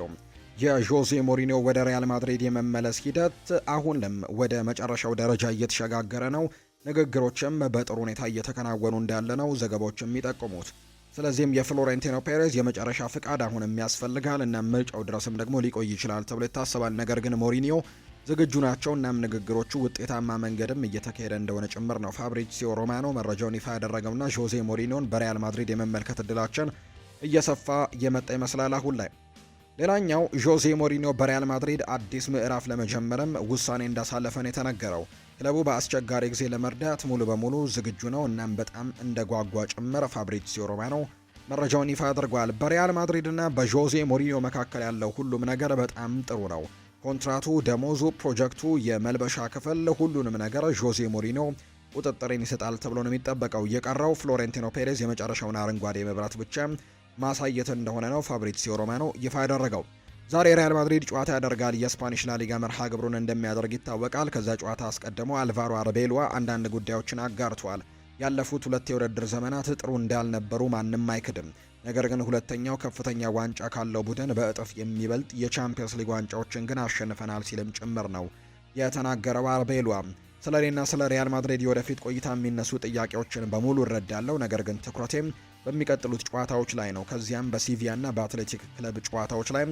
የዦዜ ሞሪኒዮ ወደ ሪያል ማድሪድ የመመለስ ሂደት አሁንም ወደ መጨረሻው ደረጃ እየተሸጋገረ ነው። ንግግሮችም በጥሩ ሁኔታ እየተከናወኑ እንዳለ ነው ዘገባዎች የሚጠቁሙት። ስለዚህም የፍሎሬንቲኖ ፔሬዝ የመጨረሻ ፍቃድ አሁንም ያስፈልጋል እና ምርጫው ድረስም ደግሞ ሊቆይ ይችላል ተብሎ ይታሰባል። ነገር ግን ሞሪኒዮ ዝግጁ ናቸው። እናም ንግግሮቹ ውጤታማ መንገድም እየተካሄደ እንደሆነ ጭምር ነው ፋብሪዚዮ ሮማኖ መረጃውን ይፋ ያደረገውና ዦዜ ሞሪኒዮን በሪያል ማድሪድ የመመልከት እድላችን እየሰፋ የመጣ ይመስላል አሁን ላይ። ሌላኛው ዦዜ ሞሪኒዮ በሪያል ማድሪድ አዲስ ምዕራፍ ለመጀመርም ውሳኔ እንዳሳለፈን የተነገረው ክለቡ በአስቸጋሪ ጊዜ ለመርዳት ሙሉ በሙሉ ዝግጁ ነው። እናም በጣም እንደ ጓጓ ጭምር ፋብሪዚዮ ሮማኖ መረጃውን ይፋ አድርጓል። በሪያል ማድሪድ እና በዦዜ ሞሪኒዮ መካከል ያለው ሁሉም ነገር በጣም ጥሩ ነው። ኮንትራቱ፣ ደሞዙ፣ ፕሮጀክቱ፣ የመልበሻ ክፍል፣ ሁሉንም ነገር ዦዜ ሞሪኒዮ ቁጥጥርን ይሰጣል ተብሎ ነው የሚጠበቀው። የቀረው ፍሎሬንቲኖ ፔሬዝ የመጨረሻውን አረንጓዴ መብራት ብቻ ማሳየት እንደሆነ ነው ፋብሪዚዮ ሮማኖ ይፋ ያደረገው። ዛሬ ሪያል ማድሪድ ጨዋታ ያደርጋል። የስፓኒሽ ላሊጋ መርሃ ግብሩን እንደሚያደርግ ይታወቃል። ከዛ ጨዋታ አስቀድሞ አልቫሮ አርቤሎዋ አንዳንድ ጉዳዮችን አጋርቷል። ያለፉት 2 የውድድር ዘመናት ጥሩ እንዳልነበሩ ማንም አይክድም። ነገር ግን ሁለተኛው ከፍተኛ ዋንጫ ካለው ቡድን በእጥፍ የሚበልጥ የቻምፒየንስ ሊግ ዋንጫዎችን ግን አሸንፈናል ሲልም ጭምር ነው የተናገረው አርቤሎዋ። ስለ እኔና ስለ ሪያል ማድሪድ የወደፊት ቆይታ የሚነሱ ጥያቄዎችን በሙሉ እረዳለሁ። ነገር ግን ትኩረቴም በሚቀጥሉት ጨዋታዎች ላይ ነው። ከዚያም በሲቪያና በአትሌቲክ ክለብ ጨዋታዎች ላይ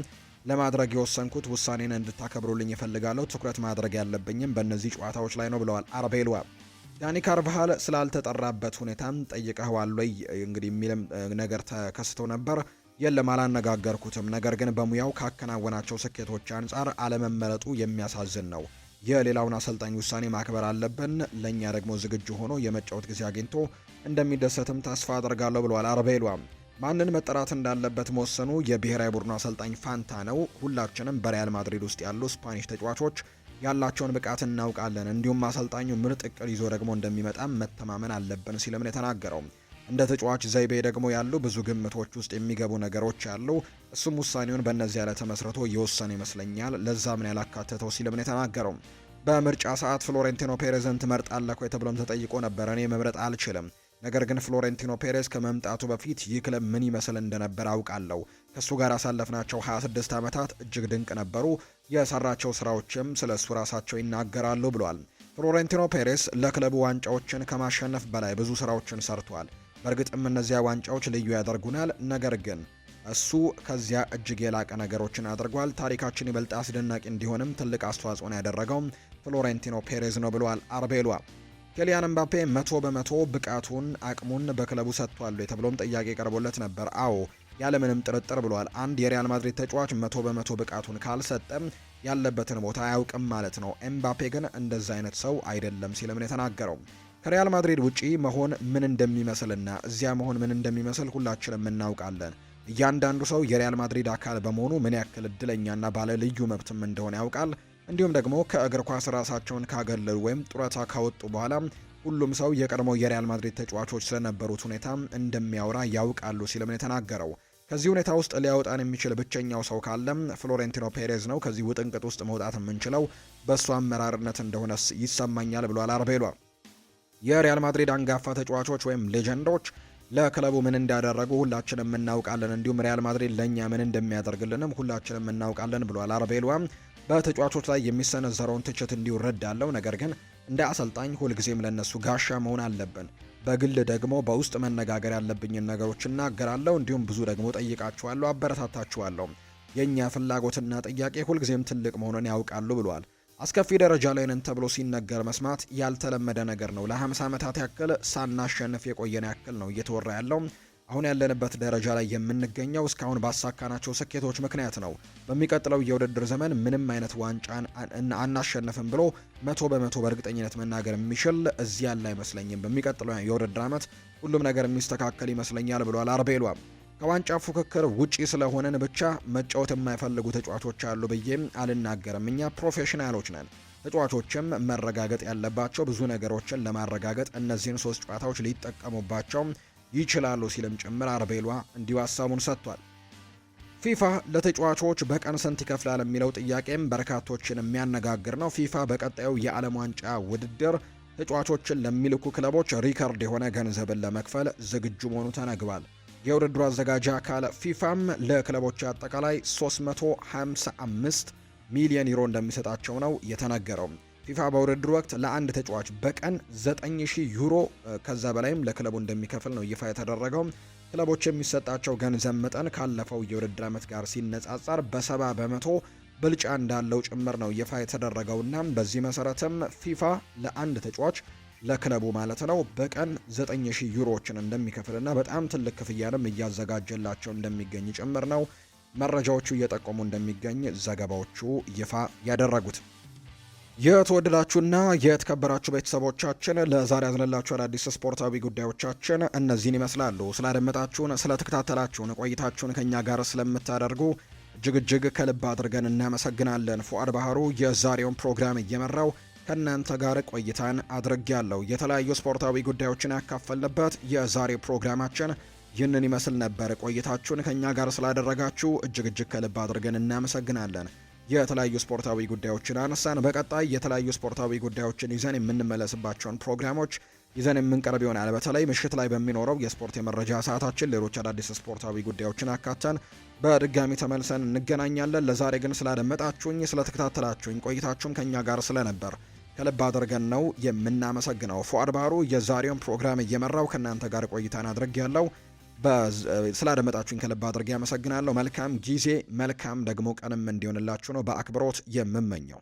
ለማድረግ የወሰንኩት ውሳኔን እንድታከብሩልኝ እፈልጋለሁ። ትኩረት ማድረግ ያለብኝም በእነዚህ ጨዋታዎች ላይ ነው ብለዋል አርቤሎዋ። ዳኒ ካርቫሃል ስላልተጠራበት ሁኔታም ጠይቀዋል ወይ እንግዲህ የሚልም ነገር ተከስቶ ነበር። የለም አላነጋገርኩትም፣ ነገር ግን በሙያው ካከናወናቸው ስኬቶች አንጻር አለመመረጡ የሚያሳዝን ነው። የሌላውን አሰልጣኝ ውሳኔ ማክበር አለብን። ለእኛ ደግሞ ዝግጁ ሆኖ የመጫወት ጊዜ አግኝቶ እንደሚደሰትም ተስፋ አድርጋለሁ ብለዋል አርቤሎዋ። ማንን መጠራት እንዳለበት መወሰኑ የብሔራዊ ቡድኑ አሰልጣኝ ፋንታ ነው። ሁላችንም በሪያል ማድሪድ ውስጥ ያሉ ስፓኒሽ ተጫዋቾች ያላቸውን ብቃት እናውቃለን። እንዲሁም አሰልጣኙ ምርጥ እቅድ ይዞ ደግሞ እንደሚመጣም መተማመን አለብን ሲልም ነው የተናገረው። እንደ ተጫዋች ዘይቤ ደግሞ ያሉ ብዙ ግምቶች ውስጥ የሚገቡ ነገሮች አሉ። እሱም ውሳኔውን በእነዚያ ላይ ተመስርቶ የወሰነ ይመስለኛል። ለዛም ነው ያላካተተው ሲልም ነው የተናገረው። በምርጫ ሰዓት ፍሎሬንቲኖ ፔሬዝን ትመርጣለህ ወይ ተብሎም ተጠይቆ ነበር። እኔ መምረጥ አልችልም፣ ነገር ግን ፍሎሬንቲኖ ፔሬዝ ከመምጣቱ በፊት ይህ ክለብ ምን ይመስል እንደነበር አውቃለሁ። ከእሱ ጋር ያሳለፍናቸው 26 ዓመታት እጅግ ድንቅ ነበሩ። የሰራቸው ስራዎችም ስለ እሱ ራሳቸው ይናገራሉ ብሏል። ፍሎሬንቲኖ ፔሬዝ ለክለቡ ዋንጫዎችን ከማሸነፍ በላይ ብዙ ስራዎችን ሰርቷል። በእርግጥም እነዚያ ዋንጫዎች ልዩ ያደርጉናል፣ ነገር ግን እሱ ከዚያ እጅግ የላቀ ነገሮችን አድርጓል። ታሪካችን ይበልጥ አስደናቂ እንዲሆንም ትልቅ አስተዋጽኦን ያደረገው ፍሎሬንቲኖ ፔሬዝ ነው ብሏል አርቤሎዋ። ኬሊያን ምባፔ 100% ብቃቱን አቅሙን በክለቡ ሰጥቷል ተብሎም ጥያቄ ቀርቦለት ነበር። አዎ ያለምንም ጥርጥር ብሏል። አንድ የሪያል ማድሪድ ተጫዋች 100% ብቃቱን ካልሰጠም ያለበትን ቦታ አያውቅም ማለት ነው። ኤምባፔ ግን እንደዛ አይነት ሰው አይደለም ሲልም ነው የተናገረው። ከሪያል ማድሪድ ውጪ መሆን ምን እንደሚመስልና እዚያ መሆን ምን እንደሚመስል ሁላችንም እናውቃለን። እያንዳንዱ ሰው የሪያል ማድሪድ አካል በመሆኑ ምን ያክል እድለኛና ባለ ልዩ መብትም እንደሆነ ያውቃል። እንዲሁም ደግሞ ከእግር ኳስ ራሳቸውን ካገለሉ ወይም ጡረታ ካወጡ በኋላ ሁሉም ሰው የቀድሞ የሪያል ማድሪድ ተጫዋቾች ስለነበሩት ሁኔታ እንደሚያወራ ያውቃሉ ሲልም ነው የተናገረው። ከዚህ ሁኔታ ውስጥ ሊያወጣን የሚችል ብቸኛው ሰው ካለም ፍሎሬንቲኖ ፔሬዝ ነው። ከዚህ ውጥንቅጥ ውስጥ መውጣት የምንችለው በእሱ አመራርነት እንደሆነ ይሰማኛል ብሏል አርቤሎዋ። የሪያል ማድሪድ አንጋፋ ተጫዋቾች ወይም ሌጀንዶች ለክለቡ ምን እንዳደረጉ ሁላችንም እናውቃለን። እንዲሁም ሪያል ማድሪድ ለእኛ ምን እንደሚያደርግልንም ሁላችንም እናውቃለን ብሏል አርቤሎዋ። በተጫዋቾች ላይ የሚሰነዘረውን ትችት እንዲውረዳለው፣ ነገር ግን እንደ አሰልጣኝ ሁልጊዜም ለነሱ ጋሻ መሆን አለብን። በግል ደግሞ በውስጥ መነጋገር ያለብኝን ነገሮች እናገራለሁ። እንዲሁም ብዙ ደግሞ ጠይቃቸዋለሁ፣ አበረታታቸዋለሁ። የእኛ ፍላጎትና ጥያቄ ሁልጊዜም ትልቅ መሆኑን ያውቃሉ ብሏል። አስከፊ ደረጃ ላይ ነን ተብሎ ሲነገር መስማት ያልተለመደ ነገር ነው። ለ50 ዓመታት ያክል ሳናሸንፍ የቆየን ያክል ነው እየተወራ ያለው። አሁን ያለንበት ደረጃ ላይ የምንገኘው እስካሁን ባሳካናቸው ስኬቶች ምክንያት ነው። በሚቀጥለው የውድድር ዘመን ምንም አይነት ዋንጫን አናሸንፍም ብሎ 100% በእርግጠኝነት መናገር የሚችል እዚህ ያለ አይመስለኝም። በሚቀጥለው የውድድር ዓመት ሁሉም ነገር የሚስተካከል ይመስለኛል ብሏል አርቤሎዋ። ከዋንጫ ፉክክር ውጪ ስለሆነን ብቻ መጫወት የማይፈልጉ ተጫዋቾች አሉ ብዬም አልናገርም። እኛ ፕሮፌሽናሎች ነን። ተጫዋቾችም መረጋገጥ ያለባቸው ብዙ ነገሮችን ለማረጋገጥ እነዚህን 3 ጨዋታዎች ሊጠቀሙባቸው ይችላሉ ሲልም ጭምር አርቤሏ እንዲሁ ሀሳቡን ሰጥቷል። ፊፋ ለተጫዋቾች በቀን ስንት ይከፍላል የሚለው ጥያቄም በርካቶችን የሚያነጋግር ነው። ፊፋ በቀጣዩ የዓለም ዋንጫ ውድድር ተጫዋቾችን ለሚልኩ ክለቦች ሪከርድ የሆነ ገንዘብን ለመክፈል ዝግጁ መሆኑ ተነግሯል። የውድድሩ አዘጋጅ አካል ፊፋም ለክለቦች አጠቃላይ 355 ሚሊዮን ዩሮ እንደሚሰጣቸው ነው የተነገረው። ፊፋ በውድድሩ ወቅት ለአንድ ተጫዋች በቀን 9000 ዩሮ ከዛ በላይም ለክለቡ እንደሚከፍል ነው ይፋ የተደረገው። ክለቦች የሚሰጣቸው ገንዘብ መጠን ካለፈው የውድድር ዓመት ጋር ሲነጻጸር በ70 በመቶ ብልጫ እንዳለው ጭምር ነው ይፋ የተደረገውና በዚህ መሰረትም ፊፋ ለአንድ ተጫዋች ለክለቡ ማለት ነው በቀን 9000 ዩሮዎችን እንደሚከፍልና በጣም ትልቅ ክፍያንም እያዘጋጀላቸው እንደሚገኝ ጭምር ነው መረጃዎቹ እየጠቆሙ እንደሚገኝ ዘገባዎቹ ይፋ ያደረጉት። የተወደዳችሁና የተከበራችሁ ቤተሰቦቻችን ለዛሬ ያዝነላችሁ አዳዲስ ስፖርታዊ ጉዳዮቻችን እነዚህን ይመስላሉ። ስላደመጣችሁን፣ ስለተከታተላችሁን፣ ቆይታችሁን ከኛ ጋር ስለምታደርጉ እጅግ ከልብ አድርገን እናመሰግናለን። ፉአድ ባህሩ የዛሬውን ፕሮግራም እየመራው ከእናንተ ጋር ቆይታን አድርጌያለሁ። የተለያዩ ስፖርታዊ ጉዳዮችን ያካፈልንበት የዛሬ ፕሮግራማችን ይህንን ይመስል ነበር። ቆይታችሁን ከኛ ጋር ስላደረጋችሁ እጅግ ከልብ አድርገን እናመሰግናለን። የተለያዩ ስፖርታዊ ጉዳዮችን አነሳን። በቀጣይ የተለያዩ ስፖርታዊ ጉዳዮችን ይዘን የምንመለስባቸውን ፕሮግራሞች ይዘን የምንቀርብ ይሆናል። በተለይ ምሽት ላይ በሚኖረው የስፖርት የመረጃ ሰዓታችን ሌሎች አዳዲስ ስፖርታዊ ጉዳዮችን አካተን በድጋሚ ተመልሰን እንገናኛለን። ለዛሬ ግን ስላደመጣችሁኝ፣ ስለተከታተላችሁኝ ቆይታችሁም ከኛ ጋር ስለነበር ከልብ አድርገን ነው የምናመሰግነው። ፉአድ ባህሩ የዛሬውን ፕሮግራም እየመራው ከእናንተ ጋር ቆይታን አድርጌያለሁ። ስላደመጣችሁኝ ከልብ አድርጌ ያመሰግናለሁ። መልካም ጊዜ መልካም ደግሞ ቀንም እንዲሆንላችሁ ነው በአክብሮት የምመኘው።